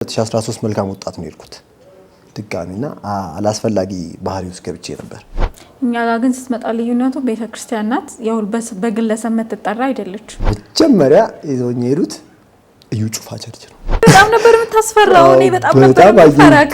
2013 መልካም ወጣት ነው የልኩት ድጋሚና አላስፈላጊ ባህሪ ውስጥ ገብቼ ነበር። እኛ ጋር ግን ስትመጣ ልዩነቱ ቤተክርስቲያን ናት። ያው በግለሰብ መተጣራ አይደለች። መጀመሪያ ይዞኝ ሄዱት እዩ ጩፋ ቸርች ነው። በጣም ነበር የምታስፈራው። እኔ በጣም ነበር ፈራክ።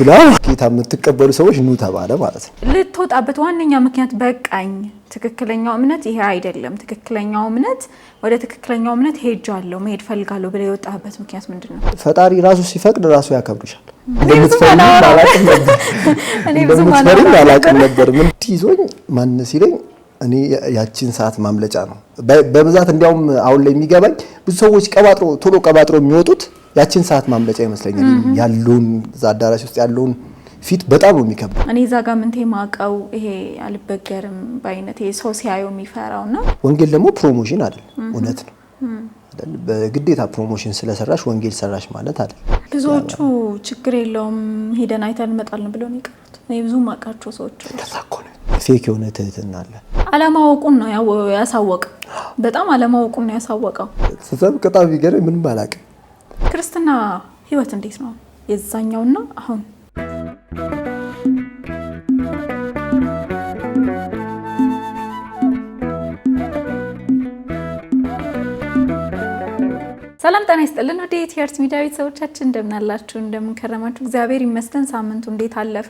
ጌታ የምትቀበሉ ሰዎች ኑ ተባለ ማለት ነው። ልትወጣበት ዋነኛ ምክንያት በቃኝ፣ ትክክለኛው እምነት ይሄ አይደለም፣ ትክክለኛው እምነት ወደ ትክክለኛው እምነት ሄጃለሁ፣ መሄድ ፈልጋለሁ ብለ የወጣበት ምክንያት ምንድነው? ፈጣሪ ራሱ ሲፈቅድ ራሱ ያከብርሻል። እንደምትፈሪ አላውቅም ነበር። ምን ይዞኝ ማን ሲለኝ እኔ ያቺን ሰዓት ማምለጫ ነው በብዛት እንዲያውም አሁን ላይ የሚገባኝ ብዙ ሰዎች ቶሎ ቀባጥሮ የሚወጡት ያቺን ሰዓት ማምለጫ ይመስለኛል። ያለውን አዳራሽ ውስጥ ያለውን ፊት በጣም ነው የሚከብድ። እኔ ዛጋ ምንቴ ማቀው ይሄ አልበገርም ባይነት ሰው ሲያየው የሚፈራውና ወንጌል ደግሞ ፕሮሞሽን አይደል? እውነት ነው አይደል? በግዴታ ፕሮሞሽን ስለሰራሽ ወንጌል ሰራሽ ማለት አይደል? ብዙዎቹ ችግር የለውም ሄደን አይተን እንመጣለን ብለው ነው የቀሩት። እኔ ብዙ ማቃቸው ሰዎች ተሳኮነ ፌክ የሆነ ትህትና አለ። አለማወቁን ነው ያሳወቀው። በጣም አለማወቁን ነው ያሳወቀው። ስለዚህ በጣም ይገርም ምንም አላውቅም። ክርስትና ህይወት እንዴት ነው የዛኛውና አሁን? ሰላም ጤና ይስጥልን። ወደ ኢቲአርት ሚዲያ ቤተሰቦቻችን እንደምን አላችሁ? እንደምን ከረማችሁ? እግዚአብሔር ይመስገን። ሳምንቱ እንዴት አለፈ?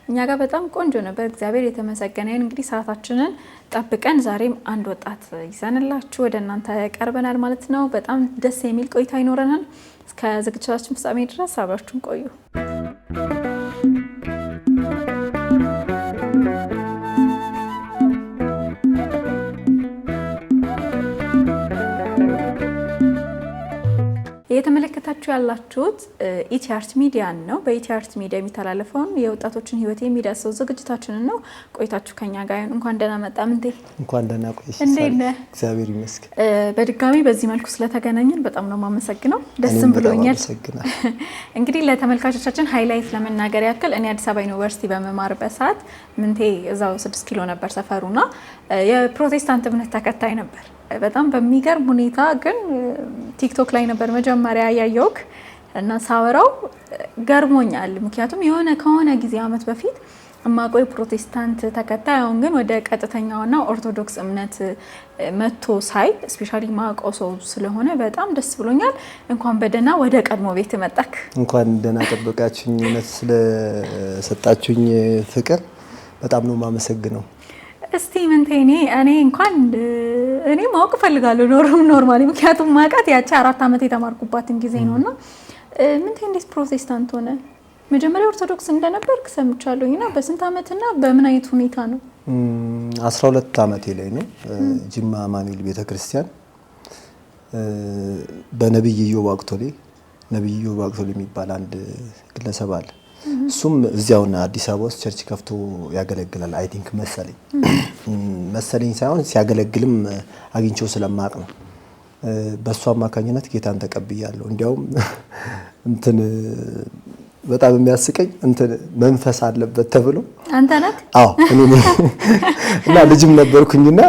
እኛ ጋር በጣም ቆንጆ ነበር። እግዚአብሔር የተመሰገነ ይሁን። እንግዲህ ሰዓታችንን ጠብቀን ዛሬም አንድ ወጣት ይዘንላችሁ ወደ እናንተ ቀርበናል ማለት ነው። በጣም ደስ የሚል ቆይታ ይኖረናል። እስከ ዝግጅታችን ፍጻሜ ድረስ አብራችሁን ቆዩ። የተመለከታችሁ ያላችሁት ኢቲአርት ሚዲያ ነው። በኢቲአርት ሚዲያ የሚተላለፈውን የወጣቶችን ህይወት የሚዳስሰው ዝግጅታችንን ነው። ቆይታችሁ ከኛ ጋር ይሁን። እንኳን ደህና መጣ ምንቴ። እንኳን ደህና ቆይሽ። እንዴት ነህ? እግዚአብሔር ይመስገን። በድጋሚ በዚህ መልኩ ስለተገናኘን በጣም ነው የማመሰግነው። ደስም ብሎኛል። እንግዲህ ለተመልካቾቻችን ሃይላይት ለመናገር ያክል እኔ አዲስ አበባ ዩኒቨርሲቲ በመማርበት ሰዓት ምንቴ እዛው 6 ኪሎ ነበር ሰፈሩና የፕሮቴስታንት እምነት ተከታይ ነበር። በጣም በሚገርም ሁኔታ ግን ቲክቶክ ላይ ነበር መጀመሪያ ያየውክ እና ሳወራው ገርሞኛል። ምክንያቱም ከሆነ ጊዜ አመት በፊት እማቆይ ፕሮቴስታንት ተከታይ አሁን ግን ወደ ቀጥተኛውና ኦርቶዶክስ እምነት መጥቶ ሳይ ስፔሻሊ ማቆ ሰው ስለሆነ በጣም ደስ ብሎኛል። እንኳን በደህና ወደ ቀድሞ ቤት መጣክ። እንኳን ደህና ጠበቃችሁኝ። እውነት ስለሰጣችሁኝ ፍቅር በጣም ነው የማመሰግነው። እስቲ ምንቴ እኔ እንኳን እኔ ማወቅ ፈልጋለሁ ኖርማሊ ምክንያቱም ማቃት ያቺ 4 አመት የተማርኩባትን ጊዜ ነውና ምንቴ እንዴት ፕሮቴስታንት ሆነ? መጀመሪያ ኦርቶዶክስ እንደነበርክ ሰምቻለሁና በስንት አመትና በምን አይነት ሁኔታ ነው? 12 አመቴ ላይ ነው ጅማ አማኑኤል ቤተክርስቲያን በነብይ ኢዮብ አቅቶሌ የሚባል አንድ ግለሰብ አለ። እሱም እዚያውና አዲስ አበባ ውስጥ ቸርች ከፍቶ ያገለግላል። አይ ቲንክ መሰለኝ ሳይሆን ሲያገለግልም አግኝቼው ስለማቅ ነው። በእሱ አማካኝነት ጌታን ተቀብያለሁ። እንዲያውም በጣም የሚያስቀኝ መንፈስ አለበት ተብሎ አንተ ነህ? አዎ እኔ ነኝ። እና ልጅም ነበርኩኝና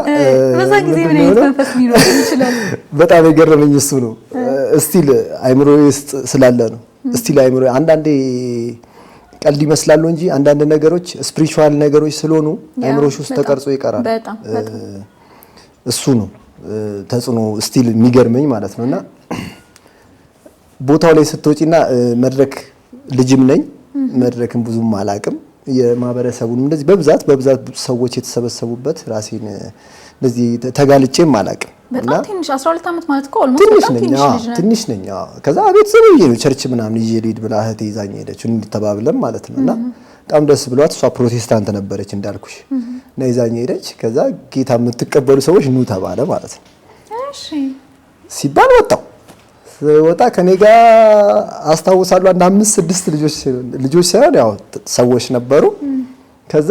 በዛ ጊዜ ምን አይነት መንፈስ ሊኖር ይችላል? በጣም የገረመኝ እሱ ነው። እስቲል አይምሮዬ ውስጥ ስላለ ነው። እስቲል አይምሮዬ አንዳንዴ ቀልድ ይመስላሉ እንጂ አንዳንድ ነገሮች ስፒሪቹዋል ነገሮች ስለሆኑ አይምሮሽ ውስጥ ተቀርጾ ይቀራል። በጣም እሱ ነው ተጽዕኖ ስቲል የሚገርመኝ ማለት ነውና ቦታው ላይ ስትወጪና መድረክ ልጅም ነኝ መድረክም ብዙም አላቅም። የማህበረሰቡን እንደዚህ በብዛት ሰዎች የተሰበሰቡበት ራሴን እንደዚህ ተጋልጬም አላቅም። በጣም ትንሽ 12 አመት ማለት እኮ ኦልሞስት ትንሽ ነኝ። ከዛ ቤተሰብ ይሄ ነው ቸርች ምናምን ይዤ ልሂድ ብላ እህቴ ይዛኝ ሄደች እንድተባብለን ማለት ነውና በጣም ደስ ብሏት እሷ ፕሮቴስታንት ነበረች እንዳልኩሽ እና ይዛኝ ሄደች። ከዛ ጌታ የምትቀበሉ ሰዎች ኑ ተባለ ማለት ነው። እሺ ሲባል ወጣ ከኔ ጋር አስታውሳለሁ አንድ 5-6 ልጆች ሳይሆን ያው ሰዎች ነበሩ። ከዛ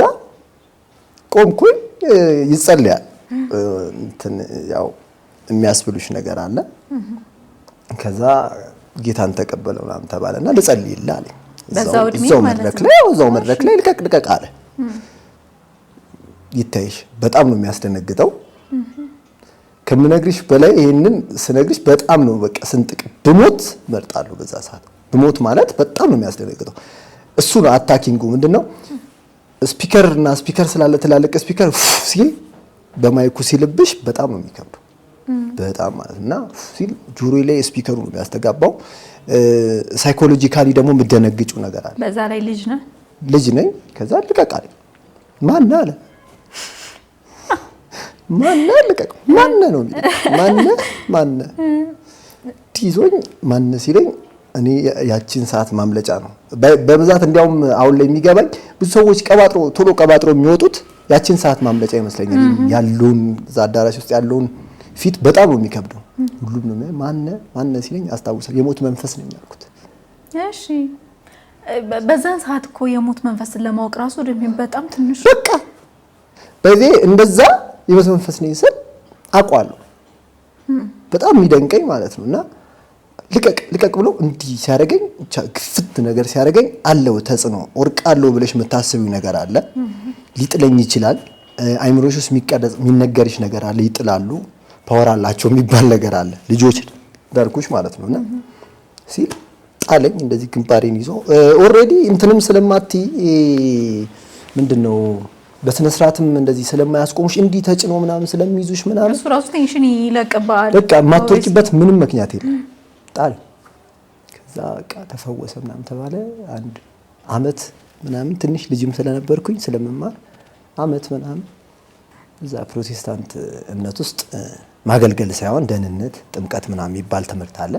ቆምኩኝ። ይጸልያል ያው የሚያስብሉሽ ነገር አለ። ከዛ ጌታን ተቀበለው ምናምን ተባለና ልጸልይልህ አለኝ። እዛው መድረክ ላይ ልቀቅ አለ። ይታይሽ በጣም ነው የሚያስደነግጠው። ከምነግርሽ በላይ ይሄንን ስነግርሽ በጣም ነው በቃ ስንጥቅ ብሞት መርጣለሁ በዛ ሰዓት ብሞት ማለት በጣም ነው የሚያስደነግጠው። እሱ ነው አታኪንጉ። ምንድነው ስፒከር ስላለ ትላልቅ ስፒከር ሲል በማይኩ ሲልብሽ በጣም ነው የሚከብደው። በጣም ማለት እና ሲል ጆሮዬ ላይ ስፒከሩ ነው የሚያስተጋባው። ሳይኮሎጂካሊ ደግሞ የምደነግጩ ነገር አለ። በዛ ላይ ልጅ ነኝ። ከዛ ልቀቃል ማን አለ ልቀቅ ማን ነው ማን ትይዞኝ ማን ሲለኝ እኔ ያቺን ሰዓት ማምለጫ ነው በብዛት። እንዲያውም አሁን ላይ የሚገባኝ ብዙ ሰዎች ቶሎ ቀባጥሮ የሚወጡት ያቺን ሰዓት ማምለጫ ይመስለኛል። ያለውን እዛ አዳራሽ ውስጥ ያለውን ፊት በጣም ነው የሚከብደው። ሁሉም ነው ማን ሲለኝ አስታውሳለሁ። የሞት መንፈስ ነኝ ያልኩት። እሺ በዛን ሰዓት እኮ የሞት መንፈስን ለማወቅ ራሱ በጣም ትንሽ በቃ በዚህ እንደዛ የሞት መንፈስ ነኝ ስል አውቀዋለሁ። በጣም የሚደንቀኝ ማለት ነውና ልቀቅ ብሎ እንዲህ ሲያደርገኝ ግፍት ነገር ሲያደርገኝ አለው ተጽዕኖ ወርቃለሁ ብለሽ የምታስቢው ነገር አለ። ሊጥለኝ ይችላል። አይምሮሽ ውስጥ የሚነገርሽ ነገር አለ። ይጥላሉ፣ ፓወር አላቸው የሚባል ነገር አለ። ልጆች ዳርኩሽ ማለት ነውና ሲል ጣለኝ እንደዚህ ግንባሬን ይዞ ኦሬዲ እንትንም ስለማትይ ምንድነው በስነ ስርዓትም እንደዚህ ስለማያስቆሙሽ እንዲህ ተጭኖ ምናምን ስለሚይዙሽ ምናምን እሱ ራሱ ቴንሽን ይለቅባል። በቃ የማትወጪበት ምንም ምክንያት የለም። ጣል ከዛ በቃ ተፈወሰ ምናምን ተባለ። አንድ አመት ምናምን ትንሽ ልጅም ስለነበርኩኝ ስለመማር አመት ምናምን እዛ ፕሮቴስታንት እምነት ውስጥ ማገልገል ሳይሆን ደህንነት፣ ጥምቀት ምናምን የሚባል ትምህርት አለ።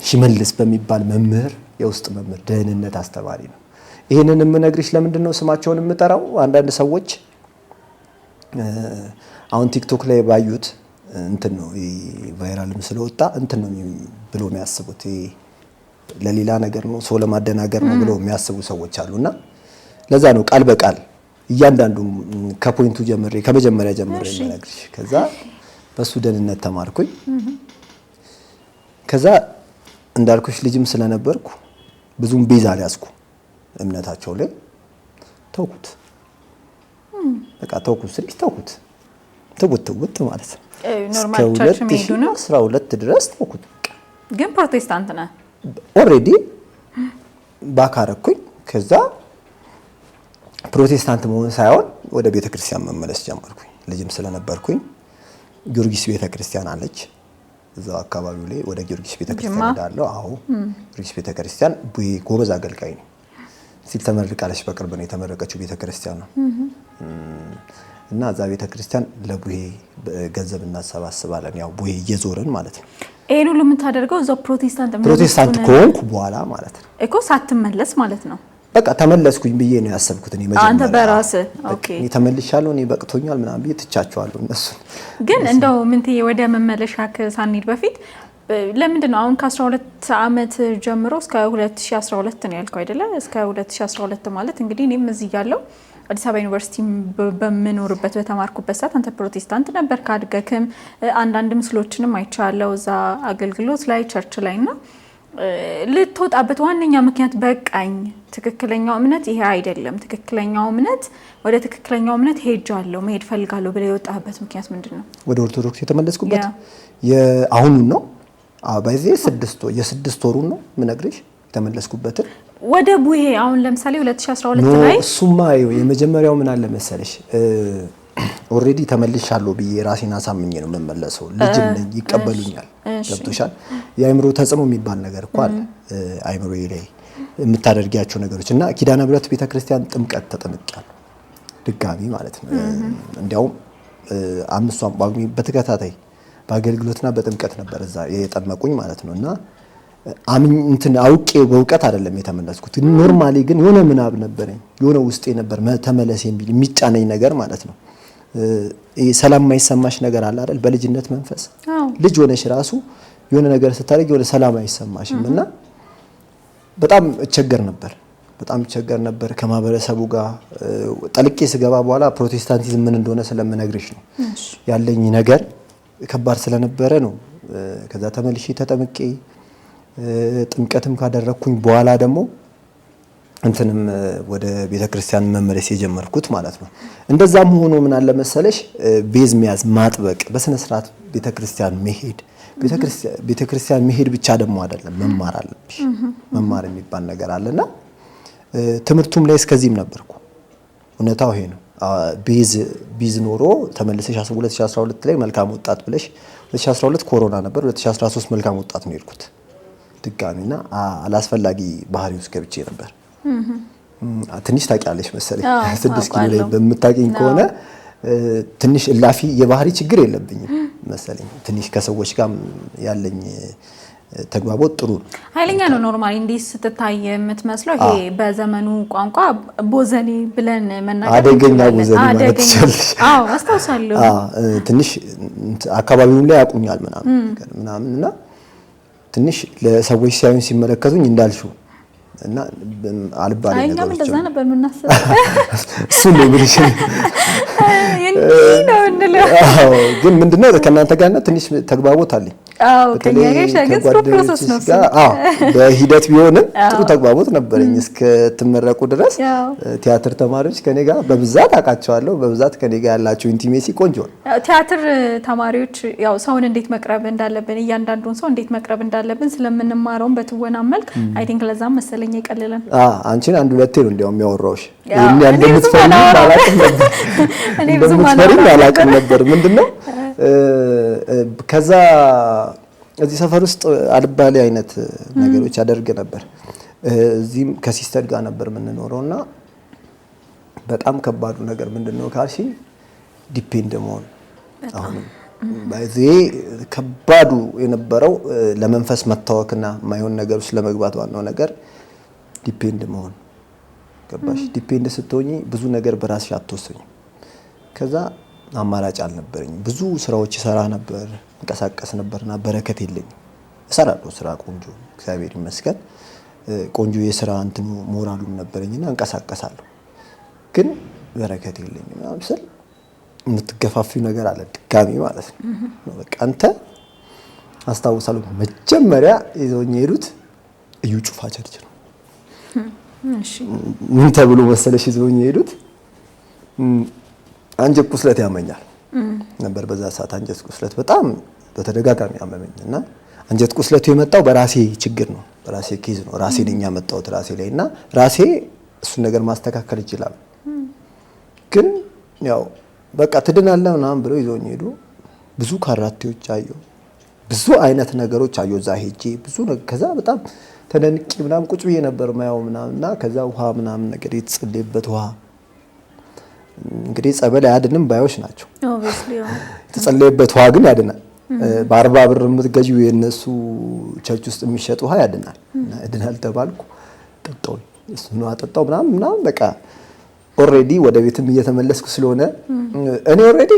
ሽመልስ በሚባል መምህር የውስጥ መምህር ደህንነት አስተማሪ ነው። ይሄንን የምነግርሽ ለምንድን ነው ስማቸውን የምጠራው? አንዳንድ ሰዎች አሁን ቲክቶክ ላይ ባዩት እንትን ነው ቫይራልም ስለወጣ እንትን ነው ብሎ የሚያስቡት ለሌላ ነገር ነው ሰው ለማደናገር ነው ብሎ የሚያስቡ ሰዎች አሉና ለዛ ነው ቃል በቃል እያንዳንዱ ከፖይንቱ ጀምሬ ከመጀመሪያ ጀምሬ የምነግርሽ። ከዛ በሱ ደህንነት ተማርኩኝ። ከዛ እንዳልኩሽ ልጅም ስለነበርኩ ብዙም ቤዛ አልያዝኩ እምነታቸው ላይ ተውኩት። በቃ ተውኩት ስልሽ ተውኩት ማለት ነው። ኖርማል ቸርች ሜዱ ነው 12 ድረስ ተውኩት። ግን ፕሮቴስታንት ነህ ኦሬዲ ባካረኩኝ። ከዛ ፕሮቴስታንት መሆን ሳይሆን ወደ ቤተክርስቲያን መመለስ ጀመርኩኝ። ልጅም ስለነበርኩኝ ጊዮርጊስ ቤተክርስቲያን አለች እዛው አካባቢው ላይ ወደ ጊዮርጊስ ቤተክርስቲያን ሄዳለሁ። አዎ ጊዮርጊስ ቤተክርስቲያን ቡይ ጎበዝ አገልጋይ ነው ሲል ተመርቃለች። በቅርብ ነው የተመረቀችው ቤተክርስቲያን ነው። እና እዛ ቤተክርስቲያን ለቡሄ ገንዘብ እናሰባስባለን። ያው ቡሄ እየዞርን ማለት ነው። ይሄን ሁሉ የምታደርገው እዛው ፕሮቴስታንት ከሆንኩ በኋላ ማለት ነው እኮ ሳትመለስ ማለት ነው። በቃ ተመለስኩኝ ብዬ ነው ያሰብኩት። እኔ መጀመሪያ አንተ በራስህ ኦኬ እኔ ተመልሻለሁ፣ እኔ በቅቶኛል ምናምን ብዬ ትቻቸዋለሁ እነሱ። ግን እንደው ምንትዬ ወደ መመለሻክ ሳንሄድ በፊት ለምንድን ነው አሁን ከ12 አመት ጀምሮ እስከ 2012 ነው ያልከው አይደለ? እስከ 2012 ማለት እንግዲህ እኔም እዚህ ያለው አዲስ አበባ ዩኒቨርሲቲ በመኖርበት በተማርኩበት ሰዓት አንተ ፕሮቴስታንት ነበር። ካድገክም አንዳንድ ምስሎችንም አይቻለሁ እዛ አገልግሎት ላይ ቸርች ላይና ልትወጣበት ዋነኛ ምክንያት በቃኝ፣ ትክክለኛው እምነት ይሄ አይደለም፣ ትክክለኛው እምነት ወደ ትክክለኛው እምነት ሄጃለሁ መሄድ ፈልጋለሁ ብለ የወጣበት ምክንያት ምንድነው? ወደ ኦርቶዶክስ የተመለስኩበት የአሁኑን ነው። ባይዜ የስድስት ወሩን ነው ምነግርሽ የተመለስኩበት ወደ ቡሄ። አሁን ለምሳሌ 2012 ላይ ሱማ የመጀመሪያው ምን አለ መሰለሽ ኦሬዲ ተመልሻለሁ ብዬ ራሴን አሳምኜ ነው የምመለሰው። ልጅ ነኝ ይቀበሉኛል። ገብቶሻል? የአይምሮ ተጽዕኖ የሚባል ነገር እኮ አለ አይምሮዬ ላይ የምታደርጊያቸው ነገሮች እና ኪዳነ ምሕረት ቤተክርስቲያን ጥምቀት ተጠምቄያለሁ ድጋሚ ማለት ነው። እንዲያውም 5 ጳጉሜ በተከታታይ በአገልግሎትና በጥምቀት ነበር እዛ የጠመቁኝ ማለት ነው። እና አውቄ በእውቀት አይደለም የተመለስኩት። ኖርማሊ ግን የሆነ ምናብ ነበረኝ፣ የሆነ ውስጤ ነበር ተመለስ የሚል የሚጫነኝ ነገር ማለት ነው። ሰላም የማይሰማሽ ነገር አለ አይደል? በልጅነት መንፈስ ልጅ ሆነሽ ራሱ የሆነ ነገር ስታደርጊ የሆነ ሰላም አይሰማሽም። እና በጣም እቸገር ነበር ከማህበረሰቡ ጋር ጠልቄ ስገባ በኋላ ፕሮቴስታንቲዝም ምን እንደሆነ ስለምነግርሽ ነው ያለኝ ነገር ከባድ ስለነበረ ነው። ከዛ ተመልሼ ተጠምቄ ጥምቀትም ካደረኩኝ በኋላ ደግሞ እንትንም ወደ ቤተክርስቲያን መመለስ የጀመርኩት ማለት ነው። እንደዛም ሆኖ ምን አለ መሰለሽ ቤዝ መያዝ ማጥበቅ፣ በስነ ስርዓት ቤተክርስቲያን መሄድ፣ ቤተክርስቲያን መሄድ ብቻ ደግሞ አይደለም መማር አለብሽ። መማር የሚባል ነገር አለና ትምህርቱም ላይ እስከዚህም ነበርኩ። እውነታው ይሄ ነው። ቢዝ ኖሮ ተመልሰሽ 2012 ላይ መልካም ወጣት ብለሽ 2012 ኮሮና ነበር 2013 መልካም ወጣት ነው የሄድኩት ድጋሚና አላስፈላጊ ባህሪ ውስጥ ገብቼ ነበር። ትንሽ ታውቂያለሽ መሰለኝ 6 ኪሎ ላይ በምታውቂኝ ከሆነ ትንሽ እላፊ የባህሪ ችግር የለብኝም መሰለኝ። ትንሽ ከሰዎች ጋር ያለኝ ተግባቦት ጥሩ ነው። ኃይለኛ ነው። ኖርማሊ እንዲህ ስትታይ የምትመስለው ይሄ በዘመኑ ቋንቋ ቦዘኔ ብለን መናገር አደገኛ ቦዘኔ ማለት ይችላል። አዎ አስታውሳለሁ። ትንሽ አካባቢውን ላይ ያቁኛል ምናምን እና ትንሽ ለሰዎች ሲያዩኝ ሲመለከቱኝ እንዳልሽው እና አልባሌ ነገሮች አይኛም እንደዛ ነበር የምናስበው። እሱ ነው እንግዲህ ነው እንለው። ግን ምንድነው ከእናንተ ጋር ትንሽ ተግባቦት አለኝ። አዎ ከኛ ጋር ሸገስ ፕሮሰስ ነው። በሂደት ቢሆንም ጥሩ ተግባቦት ነበረኝ እስከ ተመረቁ ድረስ። ቲያትር ተማሪዎች ከኔ ጋር በብዛት አውቃቸዋለሁ። በብዛት ከኔ ጋር ያላቸው ኢንቲሜሲ ቆንጆ ነው። ቲያትር ተማሪዎች ያው ሰውን እንዴት መቅረብ እንዳለብን እያንዳንዱን ሰው እንዴት መቅረብ እንዳለብን ስለምንማረው በትወና መልክ አይ ቲንክ ለዛም መሰለኝ ይቀልላል። አንቺን አንድ ሁለቴ ነው እንዲያውም ያወራውሽ። እንደምትፈሪ አላውቅም ነበር። ምንድነው ከዛ እዚህ ሰፈር ውስጥ አልባሌ አይነት ነገሮች አደርግ ነበር። እዚህም ከሲስተር ጋር ነበር የምንኖረውና በጣም ከባዱ ነገር ምንድነው ካልሽ ዲፔንድ መሆን። አሁን በዚህ ከባዱ የነበረው ለመንፈስ መታወክና ማይሆን ነገር ውስጥ ለመግባት ዋናው ነገር ዲፔንድ መሆን። ገባሽ? ዲፔንድ ስትሆኚ ብዙ ነገር በራስሽ አትወሰኝም። ከዛ አማራጭ አልነበረኝም። ብዙ ስራዎች ሰራ ነበር፣ እንቀሳቀስ ነበርና በረከት የለኝም። እሰራለሁ ስራ ቆንጆ እግዚአብሔር ይመስገን ቆንጆ የስራ እንትኑ ሞራሉም ነበረኝና እንቀሳቀሳለሁ። ግን በረከት የለኝም። አብስል የምትገፋፊው ነገር አለ ድጋሚ ማለት ነው። በቃ አንተ አስታውሳለሁ መጀመሪያ ይዘውኝ ሄዱት እዩ ጩፋ ቸርች ነው። እሺ ምን ተብሎ መሰለሽ ይዘውኝ ሄዱት አንጀት ቁስለት ያመኛል ነበር በዛ ሰዓት። አንጀት ቁስለት በጣም በተደጋጋሚ ያመመኝና አንጀት ቁስለቱ የመጣው በራሴ ችግር ነው፣ በራሴ ኬዝ ነው። ራሴ ነኝ ያመጣሁት ራሴ ላይና ራሴ እሱን ነገር ማስተካከል ይችላል። ግን ያው በቃ ትድናለህ ምናምን ብለው ይዘውኝ ሄዱ። ብዙ ካራቴዎች አየሁ፣ ብዙ አይነት ነገሮች አየሁ እዛ ሄጄ ብዙ ከዛ በጣም ተደንቄ ምናምን ቁጭ ብዬ ነበር ማየው ምናምንና ከዛ ውሃ ምናምን ነገር የተጸለየበት ውሃ እንግዲህ ጸበል አያድንም ባዮች ናቸው። ኦብቪስሊ የተጸለየበት ውሃ ግን ያድናል። በ40 ብር የምትገዢው የነሱ ቸርች ውስጥ የሚሸጥ ውሃ ያድናል። እና ያድናል ተባልኩ፣ ጠጣው። እሱ ነው አጠጣው ምናምን በቃ ኦሬዲ ወደ ቤትም እየተመለስኩ ስለሆነ እኔ ኦሬዲ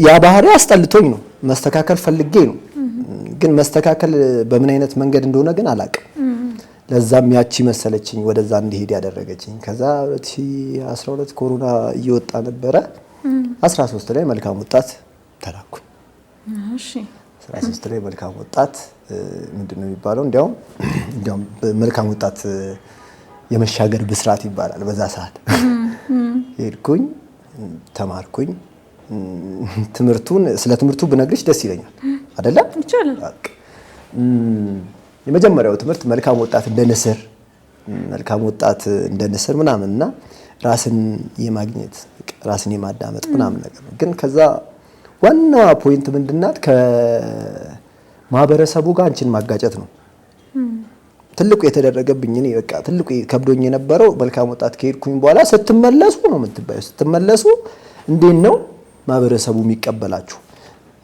ያ ባህሪ አስጠልቶኝ ነው መስተካከል ፈልጌ ነው። ግን መስተካከል በምን አይነት መንገድ እንደሆነ ግን አላውቅም። ለዛም ያቺ መሰለችኝ ወደዛ እንዲሄድ ያደረገችኝ። ከዛ 2012 ኮሮና እየወጣ ነበረ 13 ላይ መልካም ወጣት ተላኩ። እሺ 13 ላይ መልካም ወጣት ምንድነው የሚባለው? እንዲያውም መልካም ወጣት የመሻገር ብስራት ይባላል። በዛ ሰዓት ሄድኩኝ፣ ተማርኩኝ። ስለ ትምህርቱ ብነግርሽ ደስ ይለኛል አይደለ? ይቻላል። የመጀመሪያው ትምህርት መልካም ወጣት እንደ ንስር፣ መልካም ወጣት እንደ ንስር ምናምንና ራስን የማግኘት ራስን የማዳመጥ ምናምን ነገር ነው። ግን ከዛ ዋና ፖይንት ምንድናት? ከማህበረሰቡ ጋር አንቺን ማጋጨት ነው። ትልቁ የተደረገብኝ እኔ በቃ ትልቁ ከብዶኝ የነበረው መልካም ወጣት ከሄድኩኝ በኋላ ስትመለሱ ነው የምትባዩ። ስትመለሱ እንዴት ነው ማህበረሰቡ የሚቀበላችሁ?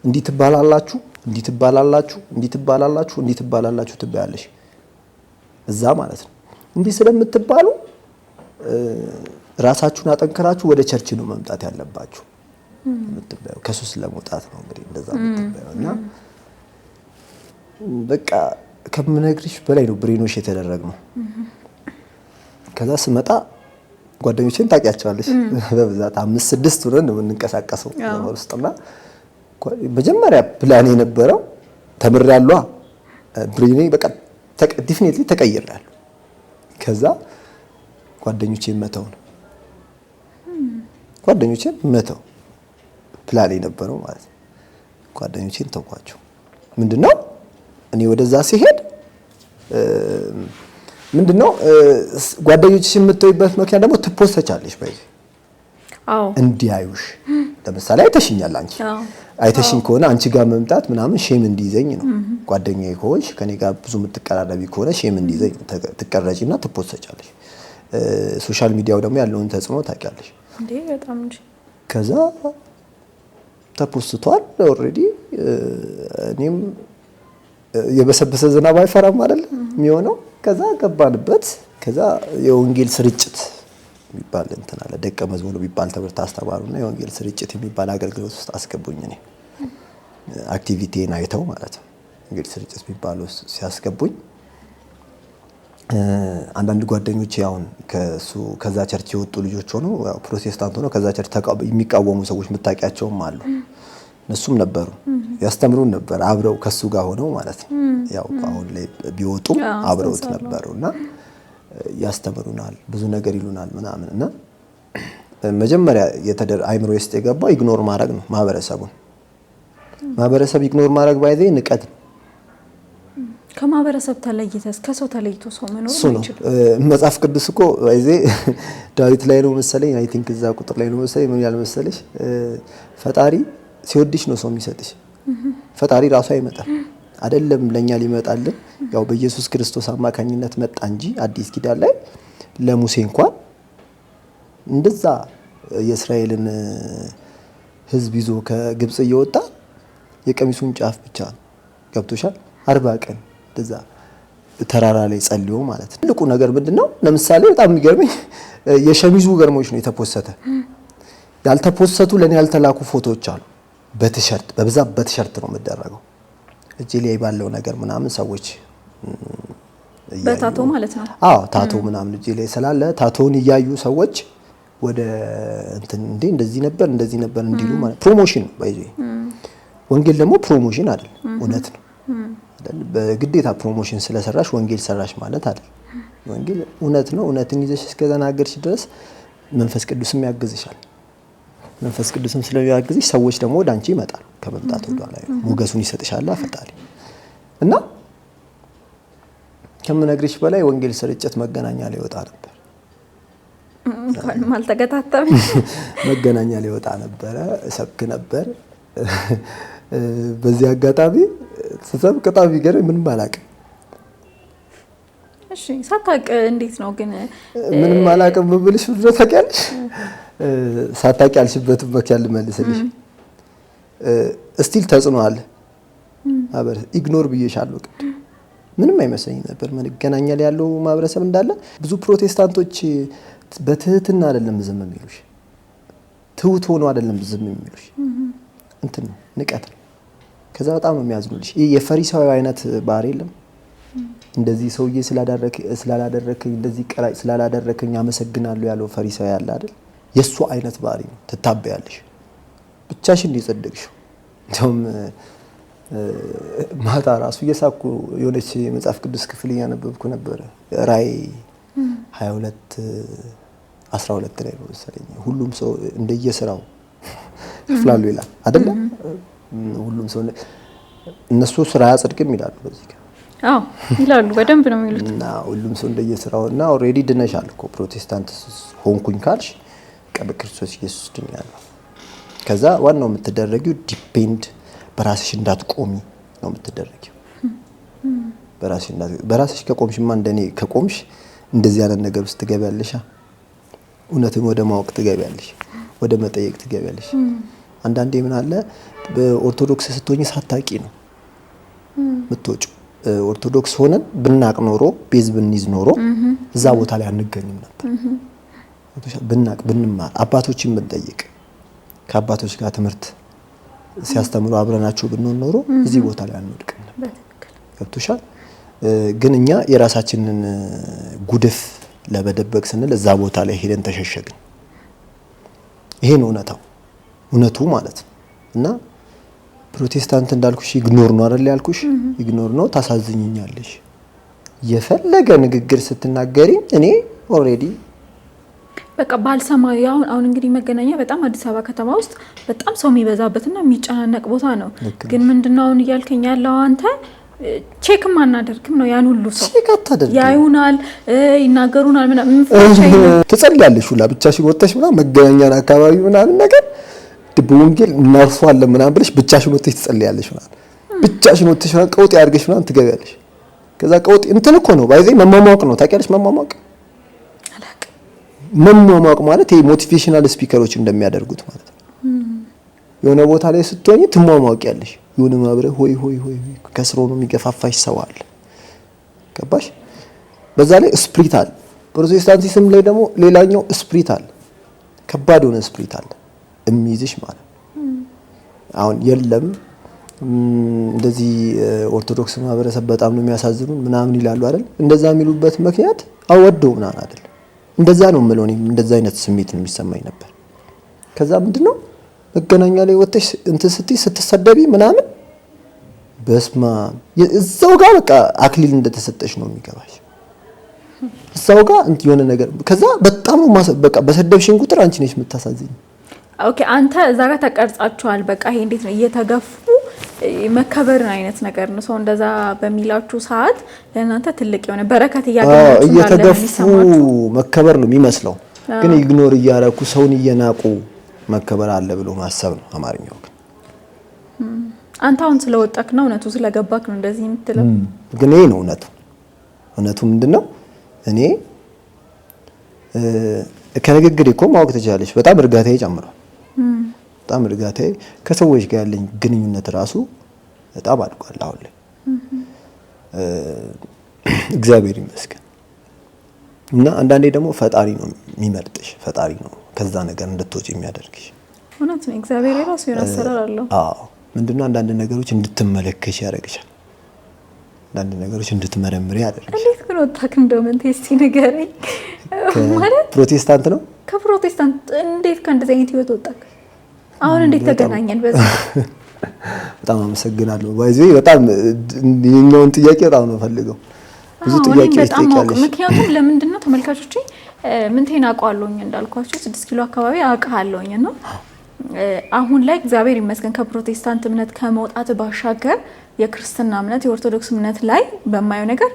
እንዲህ ትባላላችሁ፣ እንዲህ ትባላላችሁ፣ እንዲህ ትባላላችሁ፣ እንዲህ ትባላላችሁ ትባያለሽ እዛ ማለት ነው። እንዲህ ስለምትባሉ ራሳችሁን አጠንከራችሁ ወደ ቸርች ነው መምጣት ያለባችሁ የምትባዩ። ከሱስ ለመውጣት ነው እንግዲህ እንደዛ የምትባዩ። እና በቃ ከምነግርሽ በላይ ነው ብሬኖሽ የተደረገው። ከዛ ስመጣ ጓደኞቼን ታውቂያቸዋለሽ በብዛት 5-6 ሆነን ነው የምንንቀሳቀሰው ውስጥና መጀመሪያ ፕላን የነበረው ተምሬያለሁ ብሬኔ በቃ ዲፊኒትሊ ተቀይሬያለሁ። ከዛ ጓደኞቼን መተው ነው ጓደኞቼን መተው ፕላን የነበረው ማለት ነው። ጓደኞቼን ተውኳቸው። ምንድነው እኔ ወደዛ ሲሄድ ምንድነው ጓደኞችሽ የምትወይበት ምክንያት ደግሞ ትፖስተቻለሽ ባይዚ እንዲያዩሽ። ለምሳሌ አይተሽኛል አንቺ አይተሽኝ ከሆነ አንቺ ጋር መምጣት ምናምን ሼም እንዲይዘኝ ነው። ጓደኛዬ ከሆንሽ ከኔ ጋር ብዙ የምትቀራረቢ ከሆነ ሼም እንዲይዘኝ ትቀረጪና ትፖስተቻለሽ። ሶሻል ሚዲያው ደግሞ ያለውን ተጽዕኖ ታውቂያለሽ እንዴ በጣም እንጂ። ከዛ ተፖስቷል ኦልሬዲ። እኔም የበሰበሰ ዝናብ አይፈራም አይደል የሚሆነው። ከዛ ገባንበት። ከዛ የወንጌል ስርጭት የሚባል እንትን አለ፣ ደቀ መዝሙር የሚባል ትምህርት አስተማሩና የወንጌል ስርጭት የሚባል አገልግሎት ውስጥ አስገቡኝ። እኔ አክቲቪቲን አይተው ማለት ነው ወንጌል ስርጭት የሚባል ውስጥ ሲያስገቡኝ አንዳንድ ጓደኞቼ አሁን ከዛ ቸርች የወጡ ልጆች ሆነው ያው ፕሮቴስታንት ሆነው ከዛ ቸርች የሚቃወሙ ሰዎች የምታውቂያቸውም አሉ። እነሱም ነበሩ ያስተምሩን ነበር አብረው ከሱ ጋር ሆነው ማለት ነው። ያው አሁን ላይ ቢወጡም አብረውት ነበሩና ያስተምሩናል፣ ብዙ ነገር ይሉናል ምናምን እና መጀመሪያ አይምሮ ውስጥ የገባው ኢግኖር ማድረግ ነው። ማህበረሰብ ኢግኖር ማድረግ ባይዘ ንቀት ነው። ከማህበረሰብ ተለይተስ ከሰው ተለይቶ ሰው መኖር አይችልም። መጽሐፍ ቅዱስ እኮ ባይዘ ዳዊት ላይ ነው መሰለኝ አይ ቲንክ እዛ ቁጥር ላይ ነው መሰለኝ ምን ያለ መሰለሽ ፈጣሪ ሲወድሽ ነው ሰው የሚሰጥሽ። ፈጣሪ ራሱ አይመጣም አይደለም ለኛ ሊመጣልን ያው በኢየሱስ ክርስቶስ አማካኝነት መጣ እንጂ አዲስ ኪዳን ላይ ለሙሴ እንኳን እንደዛ የእስራኤልን ሕዝብ ይዞ ከግብጽ እየወጣ የቀሚሱን ጫፍ ብቻ ገብቶሻል 40 ቀን እንደዛ ተራራ ላይ ጸልዮ ማለት ነው። ትልቁ ነገር ምንድነው? ለምሳሌ በጣም የሚገርመኝ የሸሚዙ ገርሞች ነው የተፖሰተ። ያልተፖሰቱ ለኔ ያልተላኩ ፎቶዎች አሉ። በቲሸርት በብዛት በቲሸርት ነው የምደረገው እጄ ላይ ባለው ነገር ምናምን ሰዎች በታቶ ማለት ነው። አዎ ታቶ ምናምን እጄ ላይ ስላለ ታቶን እያዩ ሰዎች ወደ እንትን እንደዚህ ነበር እንዲሉ ማለት ፕሮሞሽን ነው ባይዚ። ወንጌል ደግሞ ፕሮሞሽን አይደል፣ እውነት ነው አይደል? በግዴታ ፕሮሞሽን ስለሰራሽ ወንጌል ሰራሽ ማለት አይደል። ወንጌል እውነት ነው። እውነትን ይዘሽ እስከተናገርሽ ድረስ መንፈስ ቅዱስም ያግዝሻል። መንፈስ ቅዱስም ስለሚያግዝሽ ሰዎች ደግሞ ወደ አንቺ ይመጣሉ። ከመምጣት ወደ ላይ ሞገሱን ይሰጥሻል ፈጣሪ። እና ከምነግርሽ በላይ ወንጌል ስርጭት መገናኛ ላይ ወጣ ነበር። እንኳን ማልተገታተም መገናኛ ላይ ወጣ ነበር፣ ሰብክ ነበር። በዚህ አጋጣሚ ሰብክ በጣም ይገርም ምንም አላውቅም። እሺ ሳታውቅ እንዴት ነው ግን? ምንም አላውቅም ብብልሽ ብድረ ታውቂያለሽ። ሳታውቂ ያልሽበትን በኪያል መልስልሽ እስቲል ተጽዕኖ አለ። አበር ኢግኖር ብዬሻለሁ ቅድም። ምንም አይመስለኝም ነበር መገናኛ ላይ ያለው ማህበረሰብ እንዳለ። ብዙ ፕሮቴስታንቶች በትህትና አይደለም ዝም የሚሉሽ፣ ትሁት ሆኖ አይደለም ዝም የሚሉሽ፣ እንትን ነው ንቀት ነው። ከዛ በጣም ነው የሚያዝኑልሽ። ይሄ የፈሪሳዊ አይነት ባህሪ የለም። እንደዚህ ሰውዬ ስላላደረከኝ እንደዚህ ቀራጭ ስላላደረከኝ አመሰግናለሁ ያለው ፈሪሳዊ ያለ አይደል? የሱ አይነት ባህሪ ነው። ትታበያለሽ ብቻሽን እንዲጸድቅሽው። እንደውም ማታ ራሱ እየሳኩ የሆነች መጽሐፍ ቅዱስ ክፍል እያነበብኩ ነበረ። ራዕይ 22:12 ላይ ነው መሰለኝ። ሁሉም ሰው እንደየስራው ይከፍላሉ ይላል አይደለ? ሁሉም ሰው እነሱ ስራ ያጸድቅም ይላሉ በዚህ ጋር። አዎ ይላሉ፣ በደንብ ነው የሚሉት። እና ሁሉም ሰው እንደየስራውና ኦሬዲ ድነሻል እኮ ፕሮቴስታንት ሆንኩኝ ካልሽ በክርስቶስ ኢየሱስ ድኛለሁ። ከዛ ዋናው የምትደረጊው ዲፔንድ በራስሽ እንዳትቆሚ ነው የምትደረጊው። በራስሽ ከቆምሽማ እንደኔ ከቆምሽ እንደዚህ ያለ ነገር ውስጥ ትገቢያለሽ። እውነትን ወደ ማወቅ ትገቢያለሽ፣ ወደ መጠየቅ ትገቢያለሽ። አንዳንዴ ምን አለ በኦርቶዶክስ ስትሆኚ ሳታቂ ነው የምትወጪው። ኦርቶዶክስ ሆነን ብናቅ ኖሮ ቤዝ ብንይዝ ኖሮ እዛ ቦታ ላይ አንገኝም ነበር። ብናቅ ብንማር አባቶችን ብንጠይቅ ከአባቶች ጋር ትምህርት ሲያስተምሩ አብረናቸው ብንሆን ኖሮ እዚህ ቦታ ላይ አንወድቅም ነበር። ገብቶሻል? ግን እኛ የራሳችንን ጉድፍ ለመደበቅ ስንል እዛ ቦታ ላይ ሄደን ተሸሸግን። ይሄ ነው እውነቱ ማለት ነው። እና ፕሮቴስታንት እንዳልኩሽ ኢግኖር ነው አይደል ያልኩሽ? ኢግኖር ነው። ታሳዝኝኛለሽ። የፈለገ ንግግር ስትናገሪ እኔ ኦሬዲ በቃ ባልሰማው አሁን እንግዲህ መገናኛ በጣም አዲስ አበባ ከተማ ውስጥ በጣም ሰው የሚበዛበትና የሚጨናነቅ ቦታ ነው። ግን ምንድነው አሁን እያልከኝ ያለው አንተ ቼክ ማናደርግም ነው ያን ሁሉ ሰው ቼክ አታደርጊ ያዩናል ይናገሩናል ምናምን ትጸልያለሽ ሁላ ብቻሽን ወጥተሽ ምናምን መገናኛን አካባቢ ምናምን ነገር በወንጌል እናርሷለን ምናምን ብለሽ ብቻሽን ወጥተሽ ትጸልያለሽ ምናምን ብቻሽን ወጥተሽ ምናምን ቀውጥ ያርገሽ ምናምን ትገቢያለሽ። ከዛ ቀውጥ እንትን እኮ ነው ባይዘይ መሟሟቅ ነው ታውቂያለሽ። መሟሟቅ ማለት ይሄ ሞቲቬሽናል ስፒከሮች እንደሚያደርጉት ማለት ነው። የሆነ ቦታ ላይ ስትሆኚ ትሟሟቂያለሽ። የሆነ ማብረ ሆይ ከስሮ ነው የሚገፋፋሽ ሰው አለ። ገባሽ? በዛ ላይ ስፕሪት አለ። ፕሮቴስታንቲዝም ላይ ደግሞ ሌላኛው ስፕሪት አለ። ከባድ የሆነ ስፕሪት አለ የሚይዝሽ ማለት አሁን የለም እንደዚህ ኦርቶዶክስ ማህበረሰብ በጣም ነው የሚያሳዝኑን ምናምን ይላሉ አይደል? እንደዛ የሚሉበት ምክንያት አወደው ምናምን አይደል? እንደዛ ነው የምለው እኔም እንደዛ አይነት ስሜት ነው የሚሰማኝ ነበር። ከዛ ምንድነው መገናኛ ላይ ወጥተሽ እንትን ስትሰደቢ ምናምን በስማ እዛው ጋር በቃ አክሊል እንደተሰጠሽ ነው የሚገባሽ። እዛው ጋር የሆነ ነገር ከዛ በጣም ነው በቃ በሰደብሽን ቁጥር አንቺ ነሽ የምታሳዝኝ። ኦኬ አንተ እዛ ጋር ተቀርጻችኋል። በቃ ይሄ እንዴት ነው እየተገፉ መከበርን አይነት ነገር ነው። ሰው እንደዛ በሚላችሁ ሰዓት ለእናንተ ትልቅ የሆነ በረከት እያገኛችሁ እየተገፉ መከበር ነው የሚመስለው፣ ግን ኢግኖር እያረኩ ሰውን እየናቁ መከበር አለ ብሎ ማሰብ ነው አማርኛው። አንተ አሁን ስለወጣክ ነው እውነቱ ስለገባክ ነው እንደዚህ የምትለው። ግን ይሄ ነው እውነቱ ምንድነው? እኔ ከንግግሬ እኮ ማወቅ ትችላለች። በጣም እርጋታዬ ጨምሯል። በጣም እርጋታዬ ከሰዎች ጋር ያለኝ ግንኙነት ራሱ በጣም አድጓል አሁን ላይ እግዚአብሔር ይመስገን። እና አንዳንዴ ደግሞ ፈጣሪ ነው የሚመርጥሽ፣ ፈጣሪ ነው ከዛ ነገር እንድትወጪ የሚያደርግሽ። እውነት ነው። እግዚአብሔር የራሱ የሆነ አሰራር አለው። አዎ ምንድነው አንዳንድ ነገሮች እንድትመለከሽ ያደርግሻል። አንዳንድ ነገሮች እንድትመረምሪ ያደርግሻል። እንዴት ግን ወጣክ እንደው ምን እስቲ ንገረኝ። ማለት ፕሮቴስታንት ነው? ከፕሮቴስታንት እንዴት ከእንደዚህ አይነት ህይወት ወጣክ? አሁን እንዴት ተገናኘን? በዚህ በጣም አመሰግናለሁ። ባይዘይ በጣም የኛውን ጥያቄ በጣም ነው ፈልገው ብዙ ጥያቄዎች ጠይቃለሽ። ምክንያቱም ለምንድን ነው ተመልካቾቼ ምንቴን አውቀዋለሁኝ እንዳልኳችሁ 6 ኪሎ አካባቢ አውቃለሁኝ እና አሁን ላይ እግዚአብሔር ይመስገን ከፕሮቴስታንት እምነት ከመውጣት ባሻገር የክርስትና እምነት የኦርቶዶክስ እምነት ላይ በማየው ነገር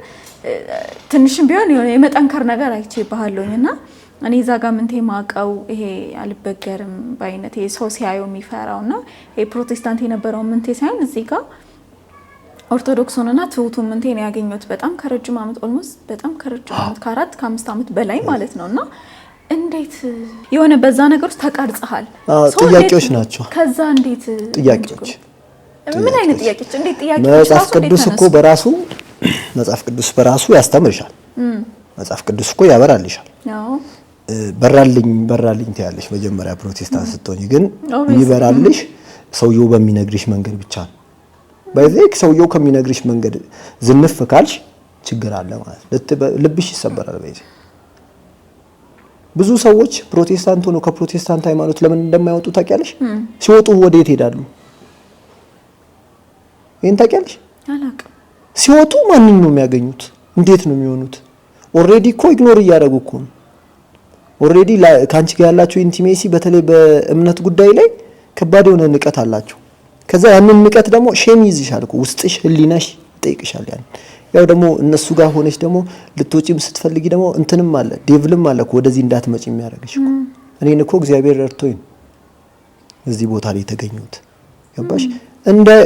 ትንሽም ቢሆን የመጠንከር ነገር አይቼብሃለሁኝና እኔ እዛ ጋር ምንቴ ማቀው ይሄ አልበገርም ባይነት ይሄ ሰው ሲያየው የሚፈራውና ይሄ ፕሮቴስታንት የነበረው ምንቴ ሳይሆን እዚህ ጋር ኦርቶዶክሱንና ትውቱን ምንቴ ነው ያገኘሁት። በጣም ከረጅም ዓመት ኦልሞስት በጣም ከረጅም ዓመት ከ4 ከ5 ዓመት በላይ ማለት ነውና እንዴት የሆነ በዛ ነገር ውስጥ ተቀርጸሃል? ጥያቄዎች ናቸው። ከዛ እንዴት ጥያቄዎች ምን አይነት ጥያቄዎች? እንዴት ጥያቄዎች? መጽሐፍ ቅዱስ እኮ በራሱ ያስተምርሻል። መጽሐፍ ቅዱስ እኮ ያበራልሻል። አዎ በራልኝ ትያለሽ መጀመሪያ ፕሮቴስታንት ስትሆኚ። ግን ይበራልሽ ሰውየው በሚነግርሽ መንገድ ብቻ ነው። በዚህ ሰውየው ከሚነግርሽ መንገድ ዝንፍ ካልሽ ችግር አለ ማለት ልብሽ ይሰበራል። በዚህ ብዙ ሰዎች ፕሮቴስታንት ሆነው ከፕሮቴስታንት ሃይማኖት ለምን እንደማይወጡ ታውቂያለሽ? ሲወጡ ወዴት ይሄዳሉ? ይሄን ታውቂያለሽ? አላውቅም። ሲወጡ ማንን ነው የሚያገኙት? እንዴት ነው የሚሆኑት? ኦሬዲ እኮ ኢግኖር እያደረጉ እኮ ነው። ኦሬዲ ካንቺ ጋር ያላቸው ኢንቲሜሲ በተለይ በእምነት ጉዳይ ላይ ከባድ የሆነ ንቀት አላቸው። ከዛ ያንን ንቀት ደግሞ ሼም ይዝሻል እኮ ውስጥሽ፣ ህሊናሽ ይጠይቅሻል። ያው ደግሞ እነሱ ጋር ሆነሽ ደግሞ ልትወጪም ስትፈልጊ ደግሞ እንትንም አለ ዴቭልም አለ እኮ ወደዚህ እንዳትመጪ የሚያደርግሽ እኮ። እኔን እኮ እግዚአብሔር ረድቶኝ እዚህ ቦታ ላይ የተገኘሁት ገባሽ?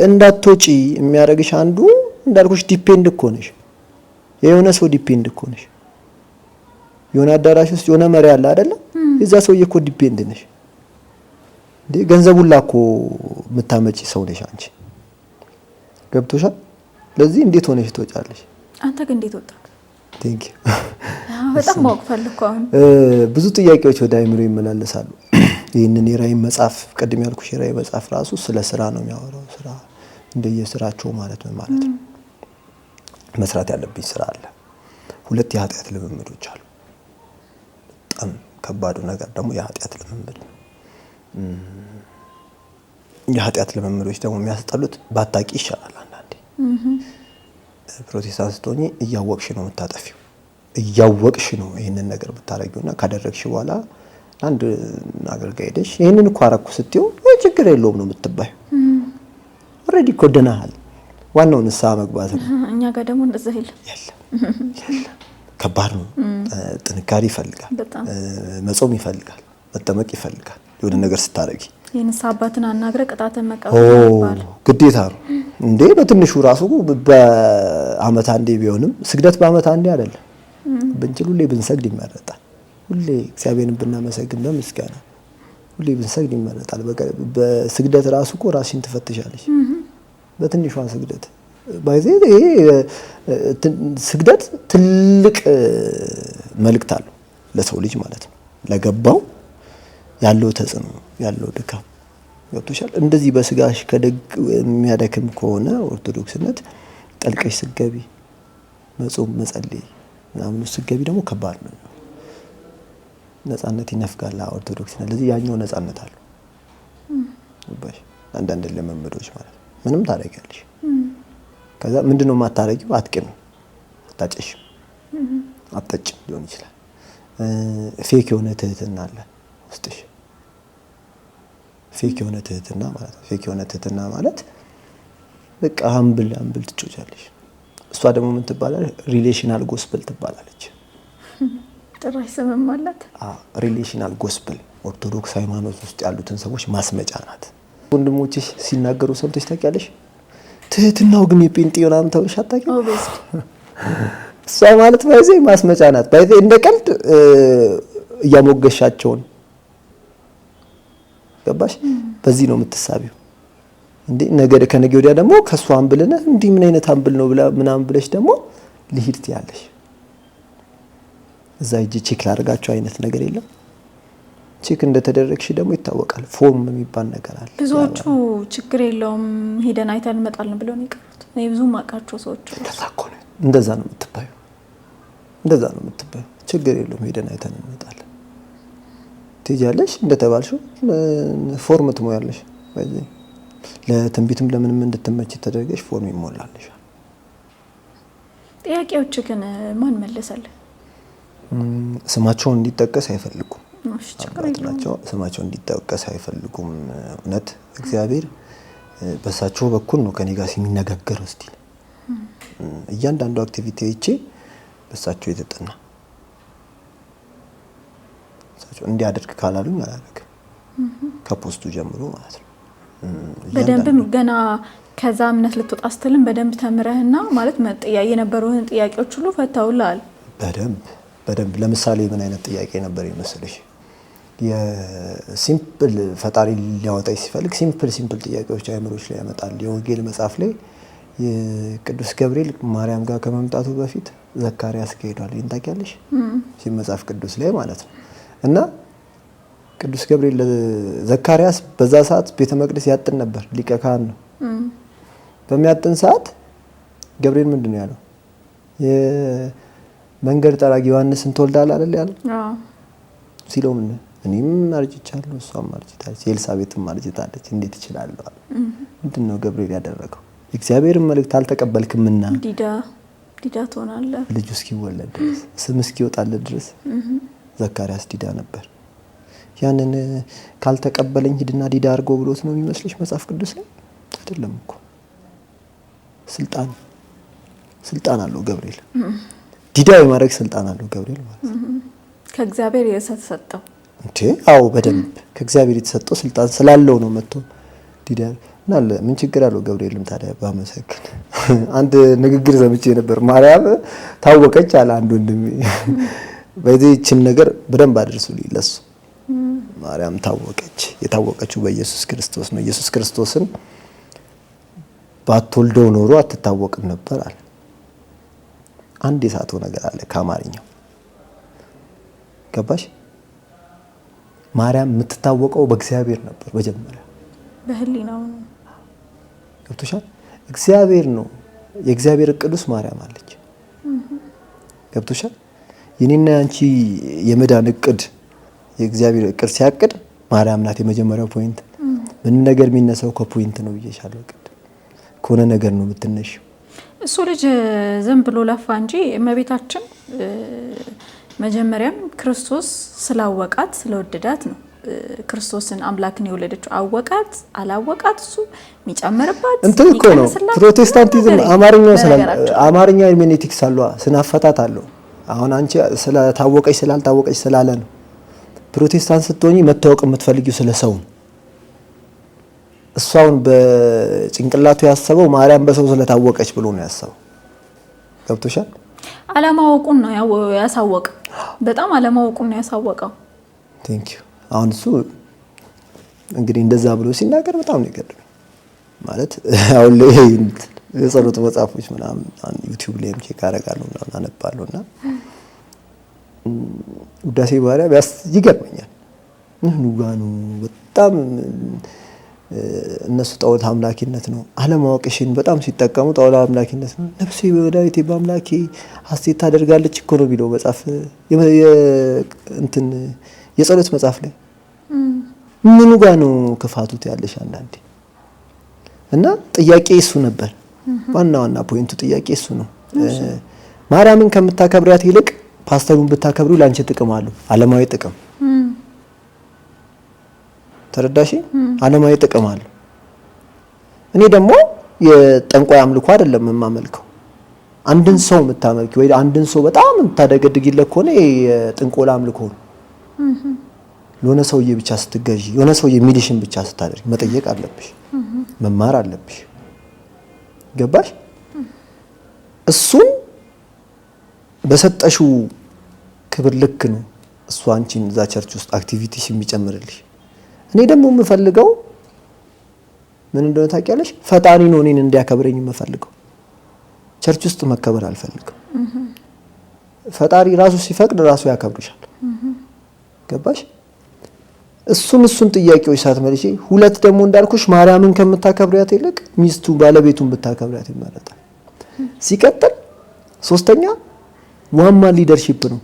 እንዳትወጪ የሚያደርግሽ አንዱ እንዳልኩሽ ዲፔንድ እኮ ነሽ። የሆነ ሰው ዲፔንድ እኮ ነሽ። የሆነ አዳራሽ ውስጥ የሆነ መሪ አለ አይደለ? የዛ ሰውዬ እኮ ዲፔንድ ነሽ። እንዴ ገንዘቡን ላኮ የምታመጪ ሰው ነሽ አንቺ። ገብቶሻል? ለዚህ እንዴት ሆነሽ ትወጫለሽ? አንተ ግን እንዴት ወጣክ? ቴንክ ዩ። በጣም ማወቅ ፈልኩ። አሁን ብዙ ጥያቄዎች ወደ አይምሮ ይመላለሳሉ። ይሄንን የራእይ መጽሐፍ ቅድም ያልኩሽ የራእይ መጽሐፍ ራሱ ስለ ስራ ነው የሚያወራው። ስራ እንደየስራቸው ማለት ነው ማለት ነው። መስራት ያለብኝ ስራ አለ። 2 የኃጢአት ልምምዶች አሉ። በጣም ከባዱ ነገር ደግሞ የኃጢአት ልምምድ ነው። የኃጢአት ልምምዶች ደግሞ የሚያስጠሉት ባታቂ ይሻላል። አንዳንዴ ፕሮቴስታንት ስትሆኚ እያወቅሽ ነው የምታጠፊው። እያወቅሽ ነው ይሄንን ነገር ብታረጊውና ካደረግሽ በኋላ አንድ አገልጋይ ሄደሽ ይሄንን እኮ አረኩ ስትይው ችግር የለውም ነው የምትባዩ። ኦሬዲ እኮ ድነሃል። ዋናው ንስሐ መግባት ነው። እኛ ጋር ደግሞ እንደዛ የለም። ከባድ ነው። ጥንካሬ ይፈልጋል፣ መጾም ይፈልጋል፣ መጠመቅ ይፈልጋል። የሆነ ነገር ስታረጊ የንስሐ አባትን አናግረ ቅጣትን መቀበል ግዴታ ነው እንዴ። በትንሹ ራሱ በአመት አንዴ ቢሆንም ስግደት በአመት አንዴ አይደለም። ብንችል ሁሌ ብንሰግድ ይመረጣል። ሁሌ እግዚአብሔርን ብናመሰግን በምስጋና ሁሌ ብንሰግድ ይመረጣል። በስግደት ራሱ እኮ ራስሽን ትፈትሻለሽ። በትንሿ ስግደት ባይዜ ይሄ ስግደት ትልቅ መልእክት አለው ለሰው ልጅ ማለት ነው። ለገባው ያለው ተጽዕኖ ያለው ድካም ገብቶሻል። እንደዚህ በስጋሽ ከደግ የሚያደክም ከሆነ ኦርቶዶክስነት ጠልቀሽ ስገቢ መጾም መጸለይ ምናምን ስገቢ ደግሞ ከባድ ነው። ነፃነት ይነፍጋል ኦርቶዶክስነት። ለዚህ ያኛው ነፃነት አለው ባሽ አንዳንድ ለመምዶች ማለት ነው። ምንም ታደርጊያለሽ። ከዛ ምንድነው የማታረጊው? አትቂም፣ አታጨሽም፣ አትጠጭም ሊሆን ይችላል። ፌክ የሆነ ትህትና አለ ውስጥሽ። ፌክ የሆነ ትህትና ማለት ነው። ፌክ የሆነ ትህትና ማለት በቃ አምብል ትጮቻለሽ። እሷ ደግሞ ምን ትባላለች? ሪሌሽናል ጎስፕል ትባላለች። ጭራሽ ስምም አላት። ሪሌሽናል ጎስፕል ኦርቶዶክስ ሃይማኖት ውስጥ ያሉትን ሰዎች ማስመጫ ናት። ወንድሞችሽ ሲናገሩ ሰምተሽ ታውቂያለሽ? ትህትናው ግን የጴንጤ ምናምን ተውሽ አታውቂም? እሷ ማለት ባይዜ ማስመጫ ናት። ባይዜ እንደ ቀልድ እያሞገሻቸውን ገባሽ? በዚህ ነው የምትሳቢው እንዴ። ከነገ ወዲያ ደግሞ ከሷ አንብልነ እንዴ ምን አይነት አንብል ነው ብላ ምናምን ብለሽ ደግሞ ልሂድ ትያለሽ። እዛ ሂጂ ቼክ ላደርጋቸው አይነት ነገር የለም። ቼክ እንደተደረግሽ ደግሞ ይታወቃል። ፎርም የሚባል ነገር አለ። ብዙዎቹ ችግር የለውም ሄደን አይተን እንመጣለን ብለው ነው የቀሩት። እኔ ብዙ ማቃቸው ሰዎች እንደዛ ነው የምትባዩ፣ እንደዛ ነው የምትባዩ። ችግር የለውም ሄደን አይተን እንመጣለን ትይጃለሽ። እንደተባልሽው ፎርም ትሞያለሽ። ለትንቢትም ለምንም እንድትመች ተደርገሽ ፎርም ይሞላልሽ። ጥያቄዎች ግን ማን መለሰልህ? ስማቸውን እንዲጠቀስ አይፈልጉም። ስማቸው እንዲጠቀስ አይፈልጉም። እውነት እግዚአብሔር በሳቸው በኩል ነው ከኔ ጋር የሚነጋገረው። እስቲ እያንዳንዱ አክቲቪቲዎቼ በሳቸው የተጠና ሳቸው እንዲያደርግ ካላሉኝ አላደርግም። ከፖስቱ ጀምሮ ማለት ነው። በደንብም ገና ከዛ እምነት ልትወጣ ስትልም በደንብ ተምረህና ማለት የነበሩህን ጥያቄዎች ሁሉ ፈታውልሃል። በደንብ ለምሳሌ ምን አይነት ጥያቄ ነበር ይመስልሽ? የሲምፕል ፈጣሪ ሊያወጣኝ ሲፈልግ ሲምፕል ጥያቄዎች አይምሮች ላይ ያመጣል። የወንጌል መጽሐፍ ላይ የቅዱስ ገብርኤል ማርያም ጋር ከመምጣቱ በፊት ዘካርያስ ሄዷል። ይሄን ታውቂያለሽ? መጽሐፍ ቅዱስ ላይ ማለት ነው። እና ቅዱስ ገብርኤል ዘካርያስ በዛ ሰዓት ቤተ መቅደስ ያጥን ነበር፣ ሊቀ ካህን ነው። በሚያጥን ሰዓት ገብርኤል ምንድነው ያለው? መንገድ ጠራጊ ዮሐንስን ትወልዳለህ አይደል ያለው? ሲለው ምን እኔም አርጅቻለሁ እሷም አርጅታለች ኤልሳቤጥም አርጅታለች እንዴት ይችላል? ምንድነው ገብርኤል ያደረገው? እግዚአብሔርን መልእክት አልተቀበልክምና ዲዳ ትሆናለህ ልጁ እስኪወለድ ድረስ ስም እስኪወጣለት ድረስ ዘካርያስ ዲዳ ነበር። ያንን ካልተቀበለኝ ሂድና ዲዳ አድርጎ ብሎት ነው የሚመስልሽ መጽሐፍ ቅዱስ ላይ? አይደለም እኮ ስልጣን አለው ገብርኤል። ዲዳ የማድረግ ስልጣን አለው ገብርኤል ማለት ነው። ከእግዚአብሔር የተሰጠው እንዴ? አዎ በደንብ ከእግዚአብሔር የተሰጠው ስልጣን ስላለው ነው መጥቶ ዲዳ እናለ። ምን ችግር አለው ገብርኤልም ታዲያ ባመሰግን። አንድ ንግግር ሰምቼ ነበር። ማርያም ታወቀች አለ አንድ ወንድሜ። በዚህችን ነገር በደንብ አድርሱልኝ ለሱ። ማርያም ታወቀች። የታወቀችው በኢየሱስ ክርስቶስ ነው። ኢየሱስ ክርስቶስን ባትወልደው ኖሮ አትታወቅም ነበር አለ። አንድ የሳተው ነገር አለ ከአማርኛው ገባሽ? ማርያም የምትታወቀው በእግዚአብሔር ነበር መጀመሪያ፣ በህሊናው ነው። ገብቶሻል? እግዚአብሔር ነው የእግዚአብሔር ቅዱስ ማርያም አለች። ገብቶሻል? የኔና ያንቺ የመዳን እቅድ የእግዚአብሔር እቅድ ሲያቅድ ማርያም ናት የመጀመሪያው ፖይንት። ምን ነገር የሚነሳው ከፖይንት ነው ብዬሻለሁ። ከሆነ ነገር ነው የምትነሺው። እሱ ልጅ ዝም ብሎ ለፋ እንጂ እመቤታችን መጀመሪያም ክርስቶስ ስላወቃት ስለወደዳት ነው ክርስቶስን አምላክን የወለደችው? አወቃት አላወቃት እሱ የሚጨምርባት እንትን እኮ ነው። ፕሮቴስታንቲዝም አማርኛ ሄርሜኔቲክስ አለው፣ ስነ አፈታት አለው። አሁን አንቺ ስለታወቀች ስላልታወቀች ስላለ ነው። ፕሮቴስታንት ስትሆኚ መታወቅ የምትፈልጊው ስለ ሰው። እሷውን በጭንቅላቱ ያሰበው ማርያም በሰው ስለታወቀች ብሎ ነው ያሰበው። ገብቶሻል? አለማወቁን ነው ያሳወቀው። በጣም አለማወቁን ነው ያሳወቀው። ቴንክ ዩ። አሁን እሱ እንግዲህ እንደዛ ብሎ ሲናገር በጣም ነው የገረመኝ። ማለት አሁን ላይ የጸሎት መጽሐፎች ምናምን ዩቲዩብ ላይም ቼክ አደርጋለሁ ምናምን አነባለሁና ውዳሴ ማርያም ይገርመኛል። ምን ጋኑ በጣም እነሱ ጣዖት አምላኪነት ነው። አለማወቅሽን በጣም ሲጠቀሙ ጣዖት አምላኪነት ነው። ነፍሴ በመድኃኒቴ በአምላኬ ሐሴት ታደርጋለች እኮ ነው ቢለው መጽሐፍ እንትን የጸሎት መጽሐፍ ላይ ምኑ ጋር ነው ክፋቱት ያለሽ አንዳንዴ። እና ጥያቄ እሱ ነበር። ዋና ፖይንቱ ጥያቄ እሱ ነው። ማርያምን ከምታከብሪያት ይልቅ ፓስተሩን ብታከብሪው ላንቺ ጥቅም አለው፣ ዓለማዊ ጥቅም። ተረዳሽ? ዓለማዊ ጥቅም አለው። እኔ ደግሞ የጠንቋይ አምልኮ አይደለም የማመልከው። አንድን ሰው የምታመልኪ ወይ አንድን ሰው በጣም የምታደገድጊለት ከሆነ የጥንቆላ አምልኮ ነው። ለሆነ ሰውዬ ብቻ ስትገዢ፣ የሆነ ሰውዬ ሚሊሽን ብቻ ስታደርጊ መጠየቅ አለብሽ፣ መማር አለብሽ። ገባሽ? እሱን በሰጠሽው ክብር ልክ ነው እሱ አንቺን እዛ ቸርች ውስጥ አክቲቪቲሽ የሚጨምርልሽ። እኔ ደግሞ የምፈልገው ምን እንደሆነ ታውቂያለሽ? ፈጣሪ ነው እኔን እንዲያከብረኝ የምፈልገው። ቸርች ውስጥ መከበር አልፈልግም። ፈጣሪ ራሱ ሲፈቅድ ራሱ ያከብርሻል። ገባሽ? እሱን ጥያቄዎች ሳትመልሺ፣ ሁለት ደግሞ እንዳልኩሽ ማርያምን ከምታከብሪያት ይልቅ ሚስቱ ባለቤቱን ብታከብሪያት ይመረጣል። ሲቀጥል ሶስተኛ ዋማ ሊደርሺፕ ነው።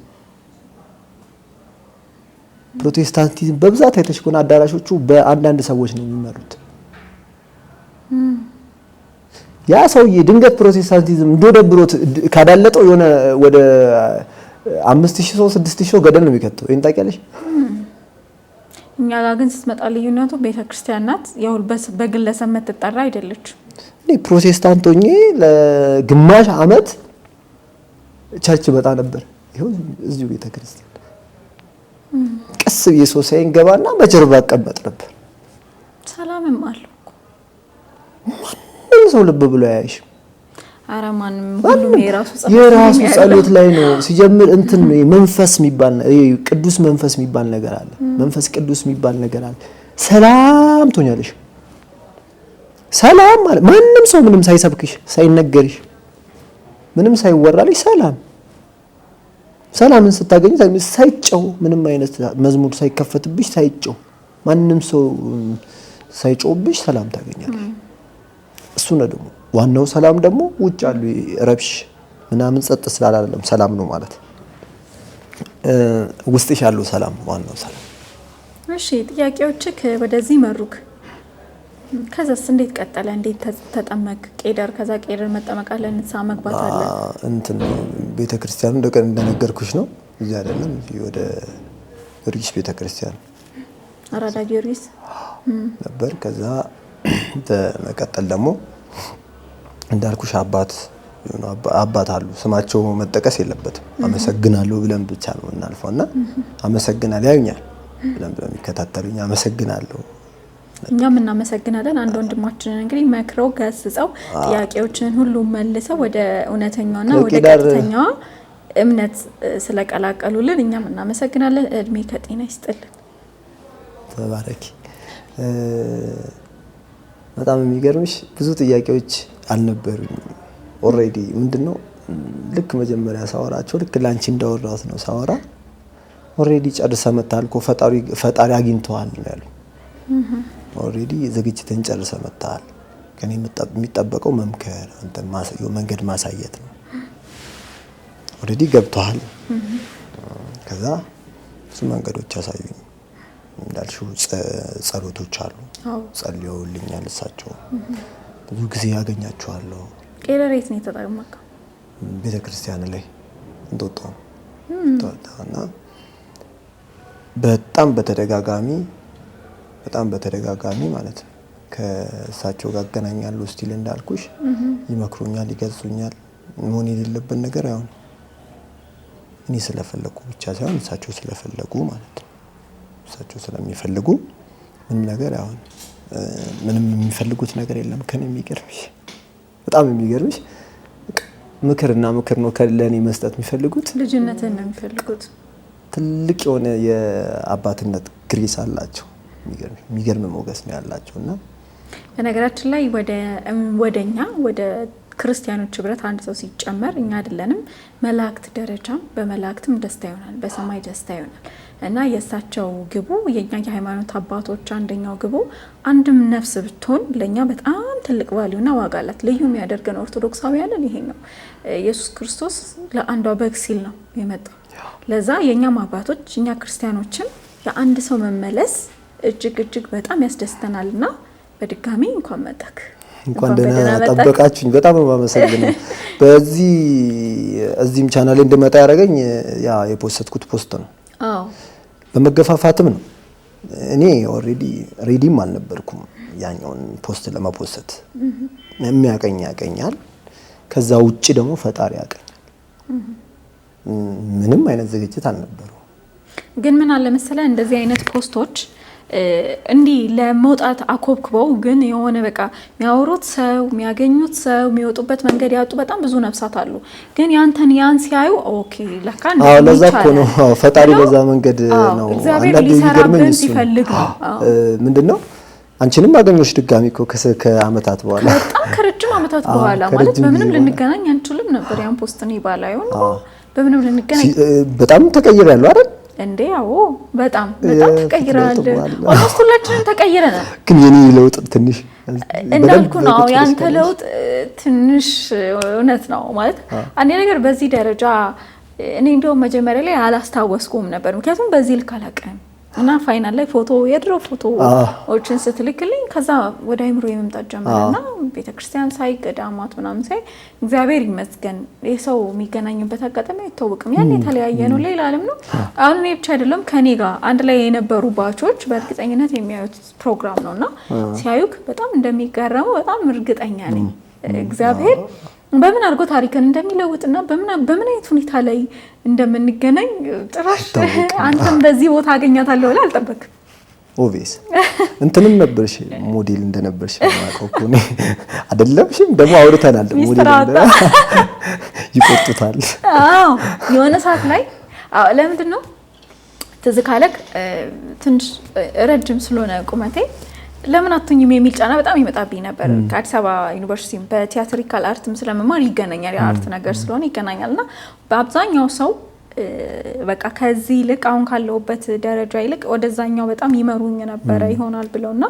ፕሮቴስታንቲዝም በብዛት አይተሽ ከሆነ አዳራሾቹ በአንዳንድ ሰዎች ነው የሚመሩት። ያ ሰውዬ ድንገት ፕሮቴስታንቲዝም እንደደብሮት ካዳለጠው የሆነ ወደ 5000 ሰው 6000 ሰው ገደል ነው የሚከተው። ይሄን ታውቂያለሽ? እኛ ጋር ግን ስትመጣ ልዩነቱ ቤተክርስቲያን ናት። ያው በግለሰብ የምትጠራ አይደለችም። እኔ ፕሮቴስታንት ሆኜ ለግማሽ ዓመት ቸርች በጣ ነበር። ይሄው እዚሁ ቤተክርስቲያን ቀስ ብዬ ሶሳይን ገባና በጀርባ አቀመጥ ነበር። ሰላምም አለው እኮ ማንም ሰው ልብ ብሎ ያይሽ። ኧረ ማንም ሁሉም የራሱ ጸሎት ላይ ነው ሲጀምር። እንትን ነው መንፈስ የሚባል ቅዱስ መንፈስ የሚባል ነገር አለ። መንፈስ ቅዱስ የሚባል ነገር አለ። ሰላም ትሆኛለሽ። ሰላም ማለት ማንም ሰው ምንም ሳይሰብክሽ ሳይነገርሽ ምንም ሳይወራልሽ ሰላምን ስታገኙ ሳይጨው ምንም አይነት መዝሙር ሳይከፈትብሽ ሳይጨው ማንም ሰው ሳይጮብሽ ሰላም ታገኛለሽ። እሱ ነው ደግሞ ዋናው ሰላም። ደግሞ ውጭ ያሉ ረብሽ ምናምን ጸጥ ስላል አይደለም ሰላም ነው ማለት። ውስጥሽ ያለው ሰላም ዋናው ሰላም። እሺ ጥያቄዎችክ ወደዚህ መሩክ። ከዛስ እንዴት ቀጠለ? እንዴት ተጠመቅ? ቄደር ከዛ ቄደር መጠመቅ አለ፣ ንስሐ መግባት አለ። እንትን ቤተክርስቲያኑ እንደነገርኩሽ ነው። እዚህ አይደለም እዚህ ወደ ጊዮርጊስ ቤተክርስቲያን አራዳ ጊዮርጊስ ነበር። ከዛ በመቀጠል ደግሞ እንዳልኩሽ አባት አሉ። ስማቸው መጠቀስ የለበትም። አመሰግናለሁ ብለን ብቻ ነው እናልፈውና አመሰግናለሁ ያዩኛል ብለን በሚከታተሉኝ አመሰግናለሁ። እኛም እናመሰግናለን። አንድ ወንድማችንን እንግዲህ መክረው ገስጸው ጥያቄዎችን ሁሉ መልሰው ወደ እውነተኛውና ወደ ቀጥተኛው እምነት ስለቀላቀሉልን እኛም እናመሰግናለን። እድሜ ከጤና ይስጥልን። ተባረኪ። በጣም የሚገርምሽ ብዙ ጥያቄዎች አልነበሩኝ። ኦሬዲ ምንድነው ልክ መጀመሪያ ሳወራቸው ልክ ላንቺ እንዳወራሁት ነው ሳወራ ኦሬዲ ጨርሰ መጣል እኮ ፈጣሪ አግኝተዋል ነው ያሉ። ኦሬዲ ዝግጅትን ጨርሰ መጣል ከኔ የሚጠበቀው መምከር አንተ መንገድ ማሳየት ነው። ኦሬዲ ገብቷል። ከዛ ብዙ መንገዶች አሳዩኝ። እንዳልሽው ጸሎቶች አሉ። ጸልየውልኛል እሳቸው። ብዙ ጊዜ ያገኛቸዋለሁ። ቄደሬት ነው የተጠመቀው ቤተክርስቲያን ላይ እንጦጦ እና በጣም በተደጋጋሚ በጣም በተደጋጋሚ ማለት ነው። ከእሳቸው ጋር አገናኛለሁ ስቲል እንዳልኩሽ ይመክሩኛል፣ ይገዙኛል። መሆን የሌለበት ነገር ያው እኔ ስለፈለኩ ብቻ ሳይሆን እሳቸው ስለፈለጉ ማለት ነው። እሳቸው ስለሚፈልጉ ምንም ነገር ያው ምንም የሚፈልጉት ነገር የለም። ከኔ የሚገርምሽ በጣም የሚገርምሽ ምክርና ምክር ነው ለኔ መስጠት የሚፈልጉት። ልጅነትን ነው የሚፈልጉት። ትልቅ የሆነ የአባትነት ግሬስ አላቸው። የሚገርም ሞገስ ነው ያላቸው እና በነገራችን ላይ ወደኛ ወደ ክርስቲያኖች ህብረት አንድ ሰው ሲጨመር እኛ አይደለንም መላእክት ደረጃም በመላእክትም ደስታ ይሆናል፣ በሰማይ ደስታ ይሆናል እና የእሳቸው ግቡ የኛ የሃይማኖት አባቶች አንደኛው ግቡ አንድም ነፍስ ብትሆን ለኛ በጣም ትልቅ ቫልዩና ዋጋ አላት። ልዩ የሚያደርገን ኦርቶዶክሳውያንን ይሄ ነው። ኢየሱስ ክርስቶስ ለአንዷ በግ ሲል ነው የመጣው። ለዛ የኛም አባቶች እኛ ክርስቲያኖችን የአንድ ሰው መመለስ እጅግ እጅግ በጣም ያስደስተናልና በድጋሚ እንኳን መጣክ፣ እንኳን ደህና ጠበቃችሁኝ። በጣም ነው የማመሰግነው። እዚህም ቻናሌ እንድመጣ ያደረገኝ ያ የፖስትኩት ፖስት ነው። አዎ በመገፋፋትም ነው። እኔ ኦልሬዲ ሬዲም አልነበርኩም ያኛውን ፖስት ለመፖስት። የሚያቀኝ ያቀኛል፣ ከዛ ውጪ ደግሞ ፈጣሪ ያቀኛል። ምንም አይነት ዝግጅት አልነበረው። ግን ምን አለ መሰለህ እንደዚህ አይነት ፖስቶች እንዲህ ለመውጣት አኮብክበው ግን የሆነ በቃ የሚያወሩት ሰው የሚያገኙት ሰው የሚወጡበት መንገድ ያጡ በጣም ብዙ ነፍሳት አሉ። ግን ያንተን ያን ሲያዩ ኦኬ ለካ እንደዚህ ለዛ እኮ ነው ፈጣሪ በዛ መንገድ ነው እግዚአብሔር ሊሰራብን ሲፈልግ ነው። ምንድነው አንቺንም አገኘሁሽ ድጋሚ እኮ ከአመታት በኋላ በጣም ከረጅም አመታት በኋላ ማለት በምንም ልንገናኝ አንችልም ነበር። ያን ፖስት ነው ባላየው ነው በምንም ልንገናኝ በጣም ተቀይሬያለሁ አይደል እንዴ? አዎ በጣም ተቀይራል። ኦልሞስት ሁላችንም ተቀይረናል። ግን የኔ ለውጥ ትንሽ እንዳልኩ ነው። ያንተ ለውጥ ትንሽ እውነት ነው ማለት አንዴ ነገር በዚህ ደረጃ እኔ እንደውም መጀመሪያ ላይ አላስታወስኩም ነበር፣ ምክንያቱም በዚህ ልክ አላውቅም እና ፋይናል ላይ ፎቶ የድሮ ፎቶዎችን ስትልክልኝ ከዛ ወደ አይምሮ የመምጣት ጀመረና ቤተክርስቲያን ሳይ ገዳማት ምናምን ሳይ እግዚአብሔር ይመስገን የሰው የሚገናኝበት አጋጣሚ አይታወቅም። ያን የተለያየ ነው፣ ሌላ ዓለም ነው። አሁን እኔ ብቻ አይደለም ከኔ ጋር አንድ ላይ የነበሩ ባቾች በእርግጠኝነት የሚያዩት ፕሮግራም ነውና ሲያዩክ በጣም እንደሚገረሙ በጣም እርግጠኛ ነኝ። እግዚአብሔር በምን አድርጎ ታሪክን እንደሚለውጥና በምን አይነት ሁኔታ ላይ እንደምንገናኝ ጭራሽ አንተም በዚህ ቦታ አገኛታለሁ ብለህ አልጠበቅም። ኦቪስ እንትንም ነበርሽ ሞዴል እንደነበርሽ ማውቀው እኮ ነው አይደለምሽም? ደግሞ አውርተናል። ሞዴል ይቆጡታል። አዎ የሆነ ሰዓት ላይ ለምንድን ነው ትዝ ካለክ ትንሽ ረጅም ስለሆነ ቁመቴ ለምን አትኝም የሚል ጫና በጣም ይመጣብኝ ነበር። ከአዲስ አበባ ዩኒቨርሲቲ በቲያትሪካል አርትም ስለመማር ይገናኛል፣ የአርት ነገር ስለሆነ ይገናኛልና በአብዛኛው ሰው በቃ ከዚህ ይልቅ አሁን ካለውበት ደረጃ ይልቅ ወደዛኛው በጣም ይመሩኝ ነበረ ይሆናል ብለውና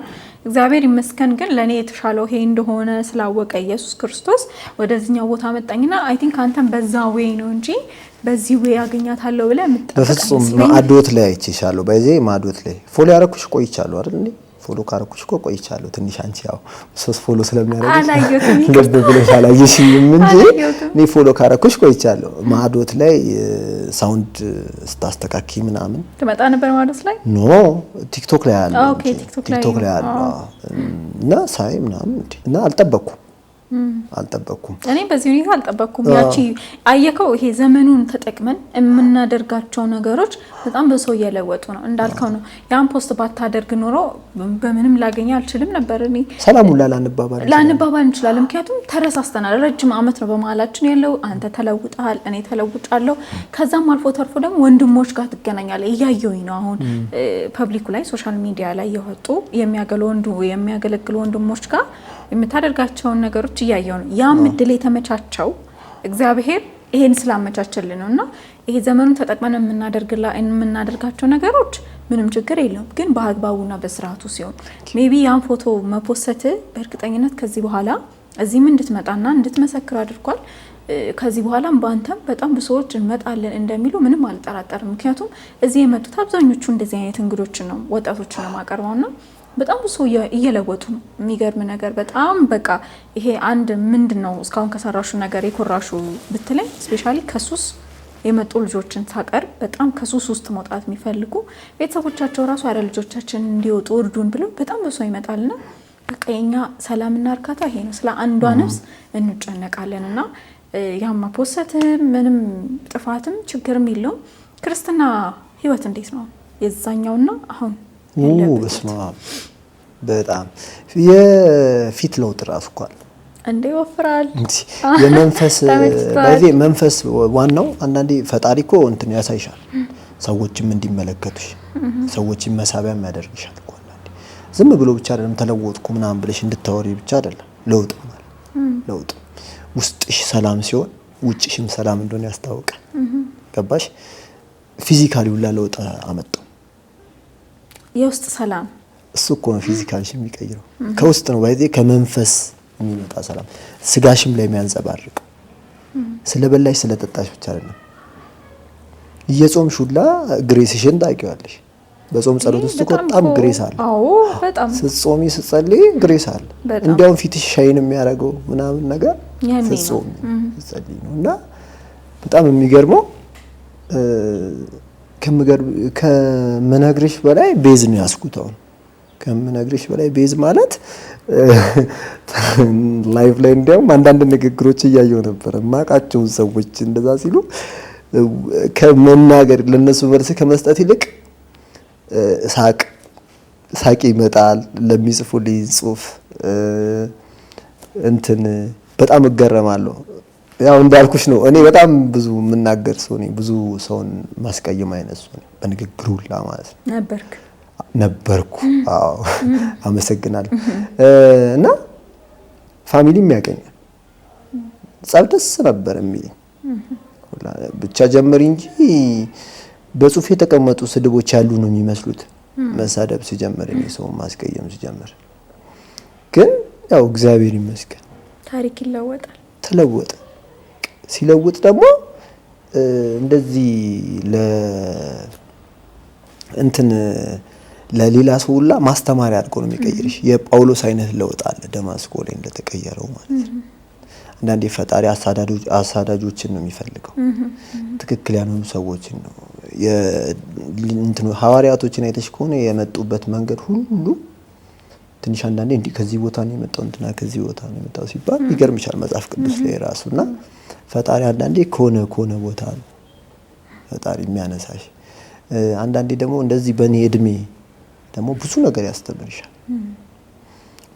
እግዚአብሔር ይመስገን ግን ለኔ የተሻለው ይሄ እንደሆነ ስላወቀ ኢየሱስ ክርስቶስ ወደዚህኛው ቦታ መጣኝና አይ ቲንክ አንተም በዛ ዌይ ነው እንጂ በዚህ ዌይ ያገኛታለሁ ብለህ በፍጹም ማዶት ላይ አይቼሻለሁ። በዚህ ማዶት ላይ ፎሎ ያረኩሽ ቆይቻለሁ አይደል እንዴ? ፎሎ ካረኩሽ እኮ ቆይቻለሁ። ትንሽ አንቺ ያው ሶስት ፎሎ ስለሚያረጋግጥ አላየሁትም ልብ ብለሽ አላየሽኝም እንጂ እኔ ፎሎ ካረኩሽ ቆይቻለሁ። ማዶት ላይ ሳውንድ ስታስተካኪ ምናምን ትመጣ ነበር ማዶት ላይ ኖ ቲክቶክ ላይ አለ። ኦኬ ቲክቶክ ላይ አለ እና ሳይ ምናምን እና አልጠበቅኩም። እኔ በዚህ ሁኔታ አልጠበቅኩም። ያቺ አየከው ይሄ ዘመኑን ተጠቅመን የምናደርጋቸው ነገሮች በጣም በሰው እየለወጡ ነው። እንዳልከው ነው። ያን ፖስት ባታደርግ ኖሮ በምንም ላገኝ አልችልም ነበር። እኔ ሰላሙን ላንባባል እንችላለን። ምክንያቱም ተረሳስተናል። ረጅም አመት ነው በመሀላችን ያለው። አንተ ተለውጣል፣ እኔ ተለውጫለሁ። ከዛም አልፎ ተርፎ ደግሞ ወንድሞች ጋር ትገናኛለህ። እያየሁኝ ነው አሁን ፐብሊኩ ላይ ሶሻል ሚዲያ ላይ የወጡ የሚያገለግሉ ወንድሞች ጋር የምታደርጋቸውን ነገሮች እያየው ነው። ያም እድል የተመቻቸው እግዚአብሔር ይሄን ስላመቻቸልን ነውና ይሄ ዘመኑን ተጠቅመን የምናደርጋቸው ነገሮች ምንም ችግር የለውም። ግን በአግባቡና በስርዓቱ ሲሆን ሜቢ ያን ፎቶ መፖሰት በእርግጠኝነት ከዚህ በኋላ እዚህም እንድትመጣና እንድትመሰክር አድርጓል። ከዚህ በኋላም በአንተም በጣም ብዙዎች እንመጣለን እንደሚሉ ምንም አልጠራጠርም። ምክንያቱም እዚህ የመጡት አብዛኞቹ እንደዚህ አይነት እንግዶችን ነው ወጣቶችን ነው ማቀርበውና በጣም ብዙ እየለወጡ ነው። የሚገርም ነገር በጣም በቃ ይሄ አንድ ምንድነው እስካሁን ከሰራሹ ነገር የኮራሹ ብትለኝ ስፔሻሊ ከሱስ የመጡ ልጆችን ሳቀርብ በጣም ከሱስ ውስጥ መውጣት የሚፈልጉ ቤተሰቦቻቸው ራሱ አረ ልጆቻችን እንዲወጡ እርዱን ብለው በጣም ብዙ ይመጣልና በቃ የኛ ሰላምና እርካታ ይሄ ነው። ስለ አንዷ ነፍስ እንጨነቃለን እና ያማ ፖሰትም ምንም ጥፋትም ችግርም የለውም። ክርስትና ህይወት እንዴት ነው የዛኛውና አሁን በስመ አብ በጣም የፊት ለውጥ ራሱ እንኳን እንዴ ወፍራል የመንፈስ በዚህ መንፈስ ዋናው አንዳንዴ ፈጣሪ እኮ እንትን ያሳይሻል ሰዎችም እንዲመለከቱሽ ሰዎችም መሳቢያም ያደርግሻል እኮ አንዳንዴ ዝም ብሎ ብቻ አይደለም ተለወጥኩ ምናምን ብለሽ እንድታወሪ ብቻ አይደለም ለውጥ ማለት ለውጥ ውስጥሽ ሰላም ሲሆን ውጭሽም ሰላም እንደሆነ ያስታውቃል። ገባሽ? ፊዚካሊ ሁላ ለውጥ አመጣው። የውስጥ ሰላም እሱ እኮ ነው ፊዚካልሽ የሚቀይረው ከውስጥ ነው ባይዜ ከመንፈስ የሚመጣ ሰላም ስጋሽም ላይ የሚያንጸባርቅ ስለበላሽ ስለጠጣሽ ብቻ አይደለም። እየጾምሽ ሁላ ግሬስሽን ታውቂዋለሽ። በጾም ጸሎት ውስጥ እኮ በጣም ግሬስ አለ። አዎ በጣም ስትጾሚ ስትጸልይ ግሬስ አለ። እንዲያውም ፊትሽ ሻይን የሚያደርገው ምናምን ነገር ስትጾሚ ስትጸልይ ነውና በጣም የሚገርመው ከምነግርሽ በላይ ቤዝ ነው ያስኩታው። ከምነግርሽ በላይ ቤዝ ማለት ላይፍ ላይ እንዲያውም አንዳንድ ንግግሮች እያየሁ ነበር ማቃቸው ሰዎች እንደዛ ሲሉ ከመናገር ለነሱ መልስ ከመስጠት ይልቅ ሳቅ ይመጣል። ለሚጽፉልኝ ጽሁፍ እንትን በጣም እገረማለሁ። ያው እንዳልኩሽ ነው እኔ በጣም ብዙ የምናገር ሰው ነኝ። ብዙ ሰውን ማስቀየም አይነት ሰው ነኝ በንግግሩ ሁላ ማለት ነው ነበርኩ። አዎ አመሰግናለሁ። እና ፋሚሊም ያገኛል ጸብ ደስ ነበር የሚለኝ ብቻ ጀመሪ እንጂ በጽሁፍ የተቀመጡ ስድቦች ያሉ ነው የሚመስሉት። መሳደብ ሲጀምር እኔ ሰው ማስቀየም ሲጀምር ግን ያው እግዚአብሔር ይመስገን ታሪክ ይለወጣል። ተለወጠ። ሲለውጥ ደግሞ እንደዚህ እንትን ለሌላ ሰው ሁላ ማስተማሪያ አድርጎ ነው የሚቀይርሽ። የጳውሎስ አይነት ለውጥ አለ ደማስቆ ላይ እንደተቀየረው ማለት ነው። አንዳንዴ ፈጣሪ አሳዳጆችን ነው የሚፈልገው ትክክል ያልሆኑ ሰዎችን ነው። እንትኑ ሐዋርያቶችን አይተሽ ከሆነ የመጡበት መንገድ ሁሉ ትንሽ አንዳንዴ እንዲህ ከዚህ ቦታ ነው የመጣው እንትና ከዚህ ቦታ ነው የመጣው ሲባል ይገርምሻል መጽሐፍ ቅዱስ ላይ ራሱና ፈጣሪ አንዳንዴ ከሆነ ቦታ ነው ፈጣሪ የሚያነሳሽ። አንዳንዴ ደግሞ እንደዚህ በእኔ እድሜ ደግሞ ብዙ ነገር ያስተምርሻል።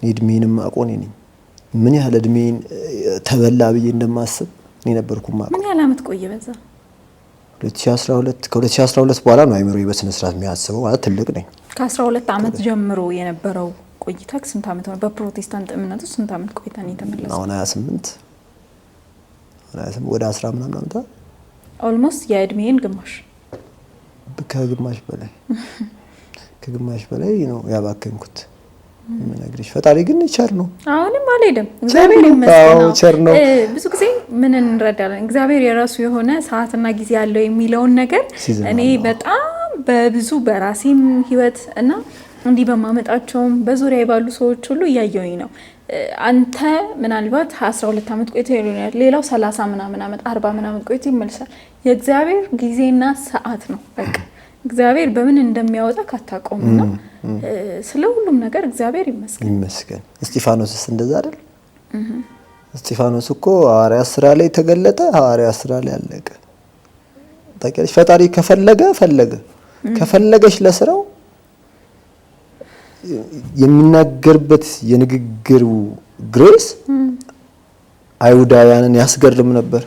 እድሜንም አቆኔ ነኝ ምን ያህል እድሜን ተበላ ብዬ እንደማስብ እኔ ነበርኩ ማቆ ምን ያህል አመት ቆየ በዛ 2012 በኋላ ነው አይምሮዬ በስነ ስርዓት የሚያስበው ማለት ትልቅ ነኝ። ከ12 አመት ጀምሮ የነበረው ቆይታ ስንት አመት ነው? በፕሮቴስታንት እምነት ውስጥ ስንት አመት ቆይተን የተመለሰው? አሁን 28 ወደ 10 ምናምን አመት ኦልሞስት የእድሜን ግማሽ ከግማሽ በላይ ነው ያባከንኩት። ምንነግርሽ ፈጣሪ ግን ቸር ነው። አሁንም አልሄድም እግዚአብሔር ይመስገን ነው ቸር ነው። ብዙ ጊዜ ምን እንረዳለን እግዚአብሔር የራሱ የሆነ ሰዓትና ጊዜ ያለው የሚለውን ነገር እኔ በጣም በብዙ በራሴም ህይወት እና እንዲህ በማመጣቸውም በዙሪያ ባሉ ሰዎች ሁሉ እያየሁኝ ነው። አንተ ምናልባት 12 አመት ቆይቶ ይሆናል፣ ሌላው 30 ምናምን አመት 40 ምናምን ቆይቶ ይመልሳል። የእግዚአብሔር ጊዜና ሰዓት ነው በቃ እግዚአብሔር በምን እንደሚያወጣ ካታቆምና ስለ ሁሉም ነገር እግዚአብሔር ይመስገን። እስጢፋኖስስ እንደዛ አይደል? እስጢፋኖስ እኮ ሐዋርያት ሥራ ላይ ተገለጠ፣ ሐዋርያት ሥራ ላይ አለቀ። ታውቂያለሽ ፈጣሪ ከፈለገሽ ለስራው የሚናገርበት የንግግሩ ግሬስ አይሁዳውያንን ያስገርም ነበር።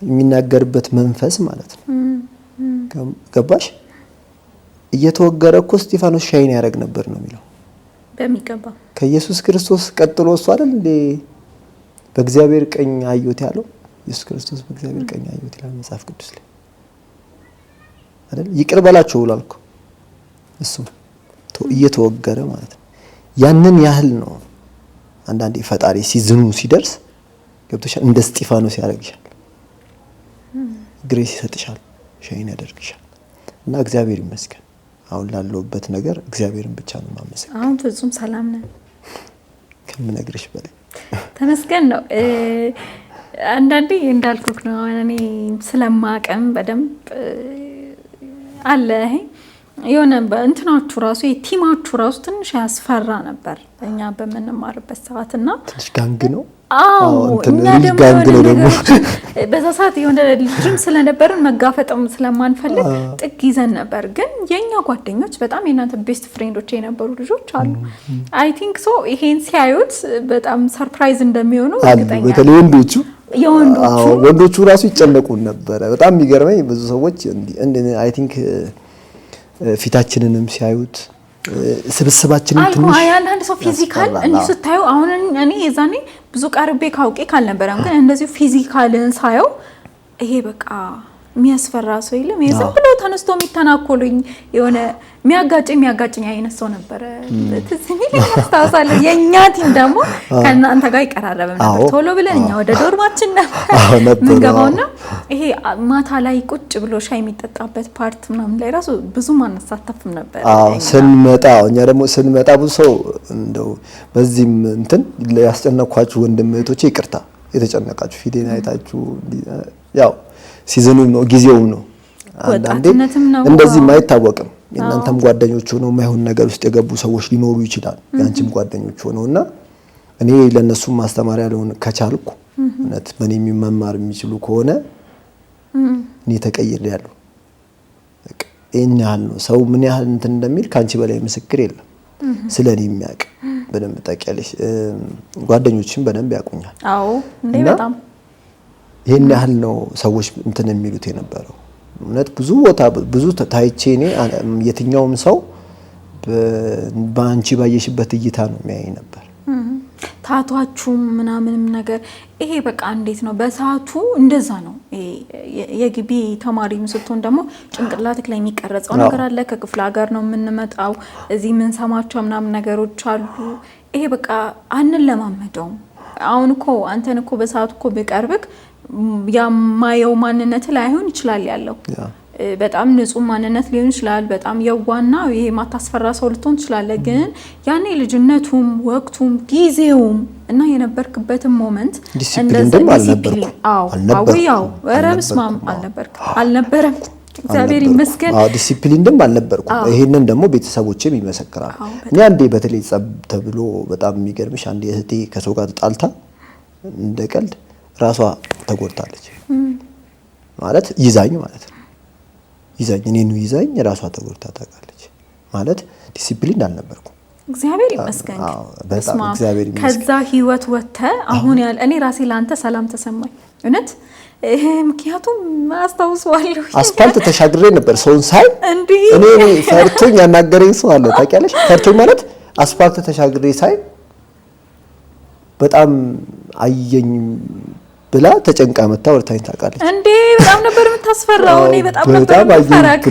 የሚናገርበት መንፈስ ማለት ነው። ገባሽ? እየተወገረ እኮ እስጢፋኖስ ሻይን ያደርግ ነበር ነው የሚለው በሚገባ ከኢየሱስ ክርስቶስ ቀጥሎ እሱ አይደል እንዴ በእግዚአብሔር ቀኝ አየሁት ያለው? ኢየሱስ ክርስቶስ በእግዚአብሔር ቀኝ አየሁት ይላል መጽሐፍ ቅዱስ ላይ አይደል? ይቅር በላቸው ብሏል እኮ እሱ እየተወገረ ማለት ነው። ያንን ያህል ነው አንዳንዴ ፈጣሪ ሲዝኑ ሲደርስ ገብቶሻል እንደ እስጢፋኖስ ያደርግሻል። ግሬስ ይሰጥሻል፣ ሻይን ያደርግሻል። እና እግዚአብሔር ይመስገን አሁን ላለውበት ነገር እግዚአብሔርን ብቻ ነው ማመሰግነው። አሁን ፍጹም ሰላም ነን ከምነግርሽ በላይ ተመስገን ነው። አንዳንዴ እንዳልኩክ ነው እኔ ስለማቀም በደንብ አለ የሆነ እንትናችሁ ራሱ የቲማችሁ ራሱ ትንሽ ያስፈራ ነበር እኛ በመንማርበት ሰዓትና ትንሽ ጋንግ ነው እኛ ደግሞ በዛ ሰዓት የሆነ ልጅም ስለነበርን መጋፈጥም ስለማንፈልግ ጥግ ይዘን ነበር ግን የኛ ጓደኞች በጣም የናንተ ቤስት ፍሬንዶች የነበሩ ልጆች አሉ አይ ቲንክ ሶ ይሄን ሲያዩት በጣም ሰርፕራይዝ እንደሚሆኑ እርግጠኛ በተለይ ወንዶቹ ራሱ ይጨነቁ ነበር በጣም የሚገርመኝ ብዙ ሰዎች አይ ቲንክ ፊታችንንም ሲያዩት ስብስባችንን ትንሽ አንዳንድ ሰው ፊዚካል እንዲህ ስታዩ አሁን እኔ የዛኔ ብዙ ቀርቤ ካውቄ ካልነበረም ግን እንደዚህ ፊዚካልን ሳየው ይሄ በቃ የሚያስፈራ ሰው የለም የዝም ብሎ ተነስቶ የሚተናኮሉኝ የሆነ የሚያጋጭኝ አይነት ሰው ነበር ትዝኝ ያስታውሳለሁ የኛ ቲም ደግሞ ከእናንተ ጋር ይቀራረበ ነበር ቶሎ ብለን እኛ ወደ ዶርማችን ነበር ምንገባውና ይሄ ማታ ላይ ቁጭ ብሎ ሻይ የሚጠጣበት ፓርት ምናምን ላይ ራሱ ብዙ ማነሳተፍም ነበር እኛ ደግሞ ስንመጣ ብዙ ሰው እንደው በዚህም እንትን ያስጨነኳችሁ ወንድም እህቶቼ ይቅርታ የተጨነቃችሁ ፊቴን አይታችሁ ያው ሲዝኑም ነው ጊዜውም ነው አንዳንዴ እንደዚህ ማይታወቅም እናንተም ጓደኞች ሆነው ማይሆን ነገር ውስጥ የገቡ ሰዎች ሊኖሩ ይችላል ያንቺም ጓደኞች ሆነውና እኔ ለነሱ ማስተማሪያ ለሆነ ከቻልኩ እነት በኔ የሚመማር የሚችሉ ከሆነ እኔ ተቀይሬያለሁ በቃ እኛል ነው ሰው ምን ያህል እንትን እንደሚል ካንቺ በላይ ምስክር የለም ስለኔ የሚያውቅ በደንብ ታውቂያለሽ ጓደኞችም በደንብ ያውቁኛል አዎ እንዴ በጣም ይሄን ያህል ነው ሰዎች እንትን የሚሉት የነበረው እውነት ብዙ ታይቼ እኔ የትኛውም ሰው በአንቺ ባየሽበት እይታ ነው የሚያይ ነበር ታቷቹም ምናምንም ነገር ይሄ በቃ እንዴት ነው በሰዓቱ እንደዛ ነው የግቢ ተማሪም ስትሆን ደግሞ ጭንቅላትክ ላይ የሚቀረጸው ነገር አለ ከክፍለ ሀገር ነው የምንመጣው እዚህ ምን ሰማቸው ምናምን ነገሮች አሉ ይሄ በቃ አንለማመደውም አሁን እኮ አንተን እኮ በሰዓቱ እኮ ቢቀርብክ ያማየው ማንነት ላይ አይሆን ይችላል ያለው በጣም ንጹህ ማንነት ሊሆን ይችላል በጣም የዋና ይሄ ማታስፈራ ሰው ልትሆን ይችላል ግን ያኔ ልጅነቱም ወቅቱም ጊዜውም እና የነበርክበትም ሞመንት እንደዚህ ዲሲፕሊን አዎ ረብስማም አልነበረም እግዚአብሔር ይመስገን ዲሲፕሊንም አልነበርኩም ይሄንን ደግሞ ቤተሰቦቼም ይመሰክራሉ እኔ አንዴ በተለይ ጸብ ተብሎ በጣም የሚገርምሽ አንዴ እህቴ ከሰው ጋር ተጣልታ እንደቀልድ ራሷ ተጎድታለች ማለት ይዛኝ ማለት ነው እኔን ይዛኝ ራሷ ተጎድታ ታውቃለች ማለት ዲሲፕሊን አልነበርኩም እግዚአብሔር ይመስገን በጣም እግዚአብሔር ይመስገን ከዛ ህይወት ወጥተ አሁን ያለ እኔ ራሴ ላንተ ሰላም ተሰማኝ እውነት ምክንያቱም አስታውሰዋለሁ አስፋልት ተሻግሬ ነበር ሰውን ሳይ እኔ ፈርቶኝ ያናገረኝ ሰው አለ ታውቂያለሽ ፈርቶኝ ማለት አስፋልት ተሻግሬ ሳይ በጣም አየኝ ብላ ተጨንቃ መጣ ወርታኝ ታውቃለች እንዴ በጣም ነበር የምታስፈራው እኔ በጣም ነበር ፈራክ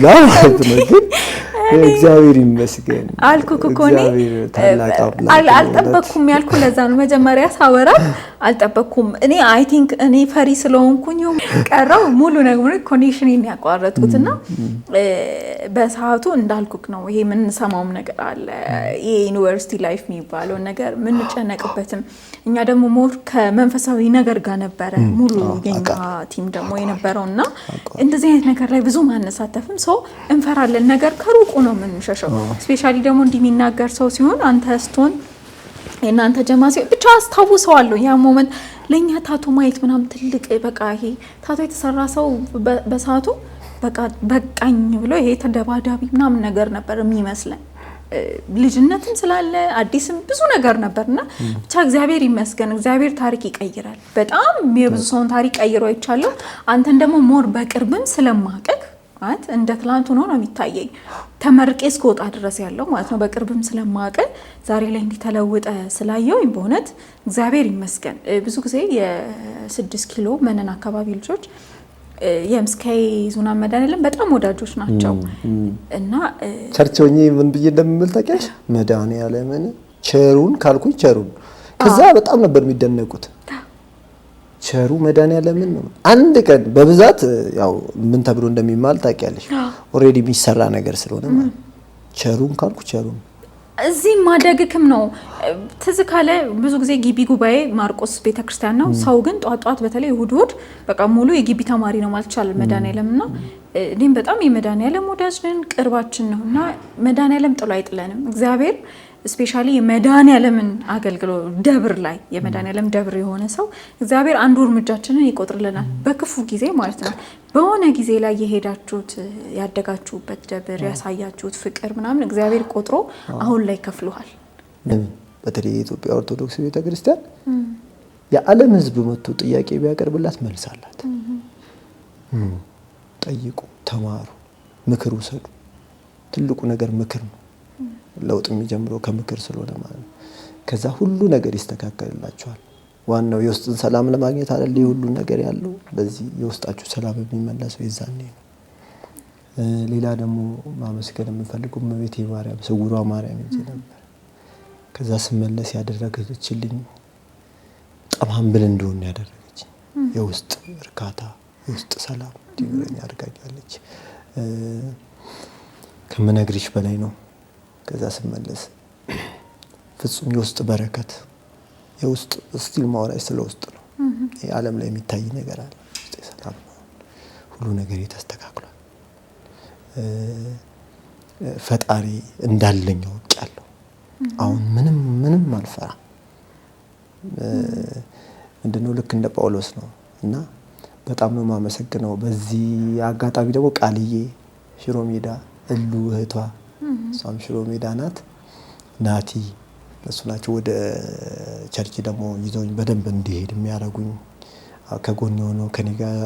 እግዚአብሔር ይመስገን አልኩክ እኮ እኔ አልጠበቅኩም ያልኩ ለዛ ነው መጀመሪያ ሳወራ አልጠበቅኩም እኔ አይ ቲንክ እኔ ፈሪ ስለሆንኩኝ ቀረው ሙሉ ነገር ኮኔክሽን ያቋረጥኩትና በሰዓቱ እንዳልኩክ ነው ይሄ ምን ሰማውም ነገር አለ የዩኒቨርሲቲ ላይፍ የሚባለው ነገር ምን ጨነቅበትም እኛ ደግሞ ሞር ከመንፈሳዊ ነገር ጋር ነበር ሙሉ የኛ ቲም ደግሞ የነበረውና እንደዚህ አይነት ነገር ላይ ብዙ ማነሳተፍም ሰው እንፈራለን ነገር ከሩቁ ነው የምንሸሸው ስፔሻሊ ደግሞ እንደሚናገር ሰው ሲሆን አንተ ስቶን እናንተ ጀማሲ ብቻ አስታውሰዋለሁ ያ ሞመንት ለኛ ታቶ ማየት ምናም ትልቅ በቃ ይሄ ታቶ የተሰራ ሰው በሰዓቱ በቃ በቃኝ ብሎ ይሄ ተደባዳቢ ምናም ነገር ነበር የሚመስለን ልጅነትም ስላለ አዲስም ብዙ ነገር ነበርና ብቻ እግዚአብሔር ይመስገን እግዚአብሔር ታሪክ ይቀይራል በጣም የብዙ ሰውን ታሪክ ቀይሮ አይቻለሁ አንተን ደግሞ ሞር በቅርብም ስለማቀቅ ማለት እንደ ትላንቱ ነው የሚታየኝ ተመርቄ እስከወጣ ድረስ ያለው ማለት ነው በቅርብም ስለማቀቅ ዛሬ ላይ እንዲተለውጠ ስላየው በእውነት እግዚአብሔር ይመስገን ብዙ ጊዜ የ6 ኪሎ መነን አካባቢ ልጆች የምስካይ ዙና መዳንለም በጣም ወዳጆች ናቸው እና ቸርቾኝ ምን ብዬ እንደምል ታውቂያለሽ መዳንያለምን ቸሩን ካልኩኝ ቸሩን ከዛ በጣም ነበር የሚደነቁት ቸሩ መዳንያለምን ነው አንድ ቀን በብዛት ያው ምን ተብሎ እንደሚማል ታውቂያለሽ ኦሬዲ የሚሰራ ነገር ስለሆነ ማለት ቸሩን ካልኩ ቸሩን እዚህ ማደግክም ነው። ትዝ ካለ ብዙ ጊዜ ግቢ ጉባኤ ማርቆስ ቤተክርስቲያን ነው። ሰው ግን ጧት በተለይ እሁድ በቃ ሙሉ የግቢ ተማሪ ነው ማለት ይቻላል መድኃኔዓለምና እኔም በጣም የመድኃኔዓለም ወዳጅ ነን፣ ቅርባችን ነው እና መድኃኔዓለም ጥሎ አይጥለንም። እግዚአብሔር ስፔሻሊ የመድኃኔዓለምን አገልግሎ ደብር ላይ የመድኃኔዓለም ደብር የሆነ ሰው እግዚአብሔር አንዱ እርምጃችንን ይቆጥርልናል በክፉ ጊዜ ማለት ነው። በሆነ ጊዜ ላይ የሄዳችሁት ያደጋችሁበት ደብር ያሳያችሁት ፍቅር ምናምን እግዚአብሔር ቆጥሮ አሁን ላይ ከፍሏል። በተለይ የኢትዮጵያ ኦርቶዶክስ ቤተክርስቲያን የዓለም ሕዝብ መጥቶ ጥያቄ ቢያቀርብላት መልስ አላት። ጠይቁ፣ ተማሩ፣ ምክር ውሰዱ። ትልቁ ነገር ምክር ነው። ለውጥ የሚጀምረው ከምክር ስለሆነ ማለት ነው። ከዛ ሁሉ ነገር ይስተካከልላችኋል። ዋናው የውስጥን ሰላም ለማግኘት አይደል ሁሉ ነገር ያለው። በዚህ የውስጣችሁ ሰላም የሚመለሰው የዛኔ ነው። ሌላ ደግሞ ማመስገን የምፈልገው እመቤቴ ማርያም ስውሯ ማርያም እንጂ ነበር። ከዛ ስመለስ ያደረገችልኝ በጣም ሀምብል እንደሆነ ያደረገች የውስጥ እርካታ የውስጥ ሰላም እንዲኖረኝ አድርጋኛለች። ከምነግርሽ በላይ ነው። ከዛ ስመለስ ፍጹም የውስጥ በረከት የውስጥ ስቲል ማውራይ ስለ ውስጥ ነው። የዓለም ላይ የሚታይ ነገር አለ። ውስጥ ሰላም ነው። ሁሉ ነገር ተስተካክሏል። ፈጣሪ እንዳለኝ አውቄያለሁ። አሁን ምንም አልፈራ። ምንድነው ልክ እንደ ጳውሎስ ነው እና በጣም ነው የማመሰግነው። በዚህ አጋጣሚ ደግሞ ቃልዬ ሽሮ ሜዳ እሉ እህቷ እሷም ሽሮ ሜዳ ናት። ናቲ እነሱ ናቸው ወደ ቸርች ደግሞ ይዘውኝ በደንብ እንዲሄድ የሚያደርጉኝ ከጎን ሆነው ከኔ ጋር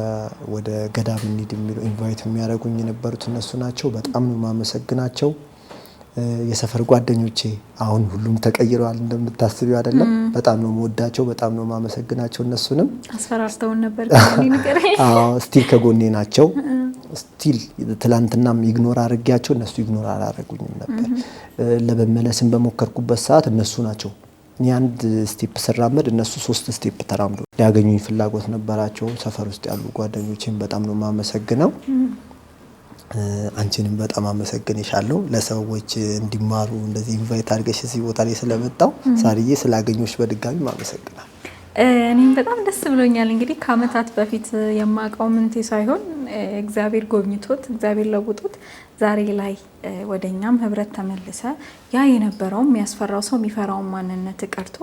ወደ ገዳም እንሂድ የሚሉ ኢንቫይት የሚያደርጉኝ የነበሩት እነሱ ናቸው። በጣም ነው የማመሰግናቸው። የሰፈር ጓደኞቼ አሁን ሁሉም ተቀይረዋል እንደምታስቢው አይደለም። በጣም ነው የምወዳቸው፣ በጣም ነው የማመሰግናቸው። እነሱንም አስፈራርተውን ነበር ስቲል ከጎኔ ናቸው። ስቲል ትላንትናም ኢግኖር አድርጌያቸው እነሱ ኢግኖር አላደረጉኝም ነበር። ለመመለስም በሞከርኩበት ሰዓት እነሱ ናቸው እኔ አንድ ስቴፕ ስራመድ እነሱ 3 ስቴፕ ተራምዶ ሊያገኙኝ ፍላጎት ነበራቸው። ሰፈር ውስጥ ያሉ ጓደኞቼን በጣም ነው የማመሰግነው። አንቺንም በጣም አመሰግንሻለሁ። ለሰዎች እንዲማሩ እንደዚህ ኢንቫይት አድርገሽ እዚህ ቦታ ላይ ስለመጣው ሳርዬ ስላገኘሁሽ በድጋሚ ማመሰግናለሁ። እኔም በጣም ደስ ብሎኛል። እንግዲህ ከአመታት በፊት የማውቀው ምንቴ ሳይሆን እግዚአብሔር ጎብኝቶት እግዚአብሔር ለውጦት ዛሬ ላይ ወደኛም ህብረት ተመልሰ ያ የነበረው የሚያስፈራው ሰው የሚፈራው ማንነት ቀርቶ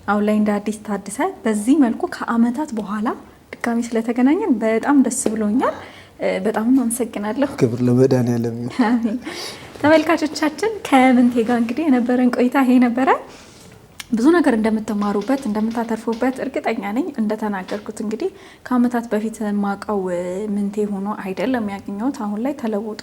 አሁን ላይ እንደ አዲስ ታድሰ በዚህ መልኩ ከአመታት በኋላ ድጋሚ ስለተገናኘን በጣም ደስ ብሎኛል። በጣም አመሰግናለሁ። ክብር ለመድኃኔዓለም። አሜን። ተመልካቾቻችን ከምንቴ ጋር እንግዲህ የነበረን ቆይታ ይሄ ነበረ። ብዙ ነገር እንደምትማሩበት እንደምታተርፉበት እርግጠኛ ነኝ። እንደተናገርኩት እንግዲህ ከአመታት በፊት ማቀው ምንቴ ሆኖ አይደለም ያገኘሁት። አሁን ላይ ተለውጦ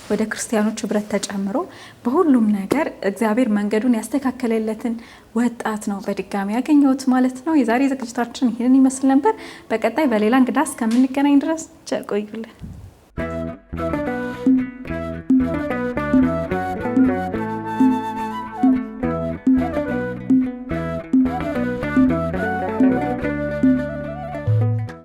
ወደ ክርስቲያኖች ህብረት ተጨምሮ በሁሉም ነገር እግዚአብሔር መንገዱን ያስተካከለለትን ወጣት ነው በድጋሚ ያገኘሁት ማለት ነው። የዛሬ ዝግጅታችን ይህንን ይመስል ነበር። በቀጣይ በሌላ እንግዳ እስከምንገናኝ ድረስ ቸር ቆዩልን።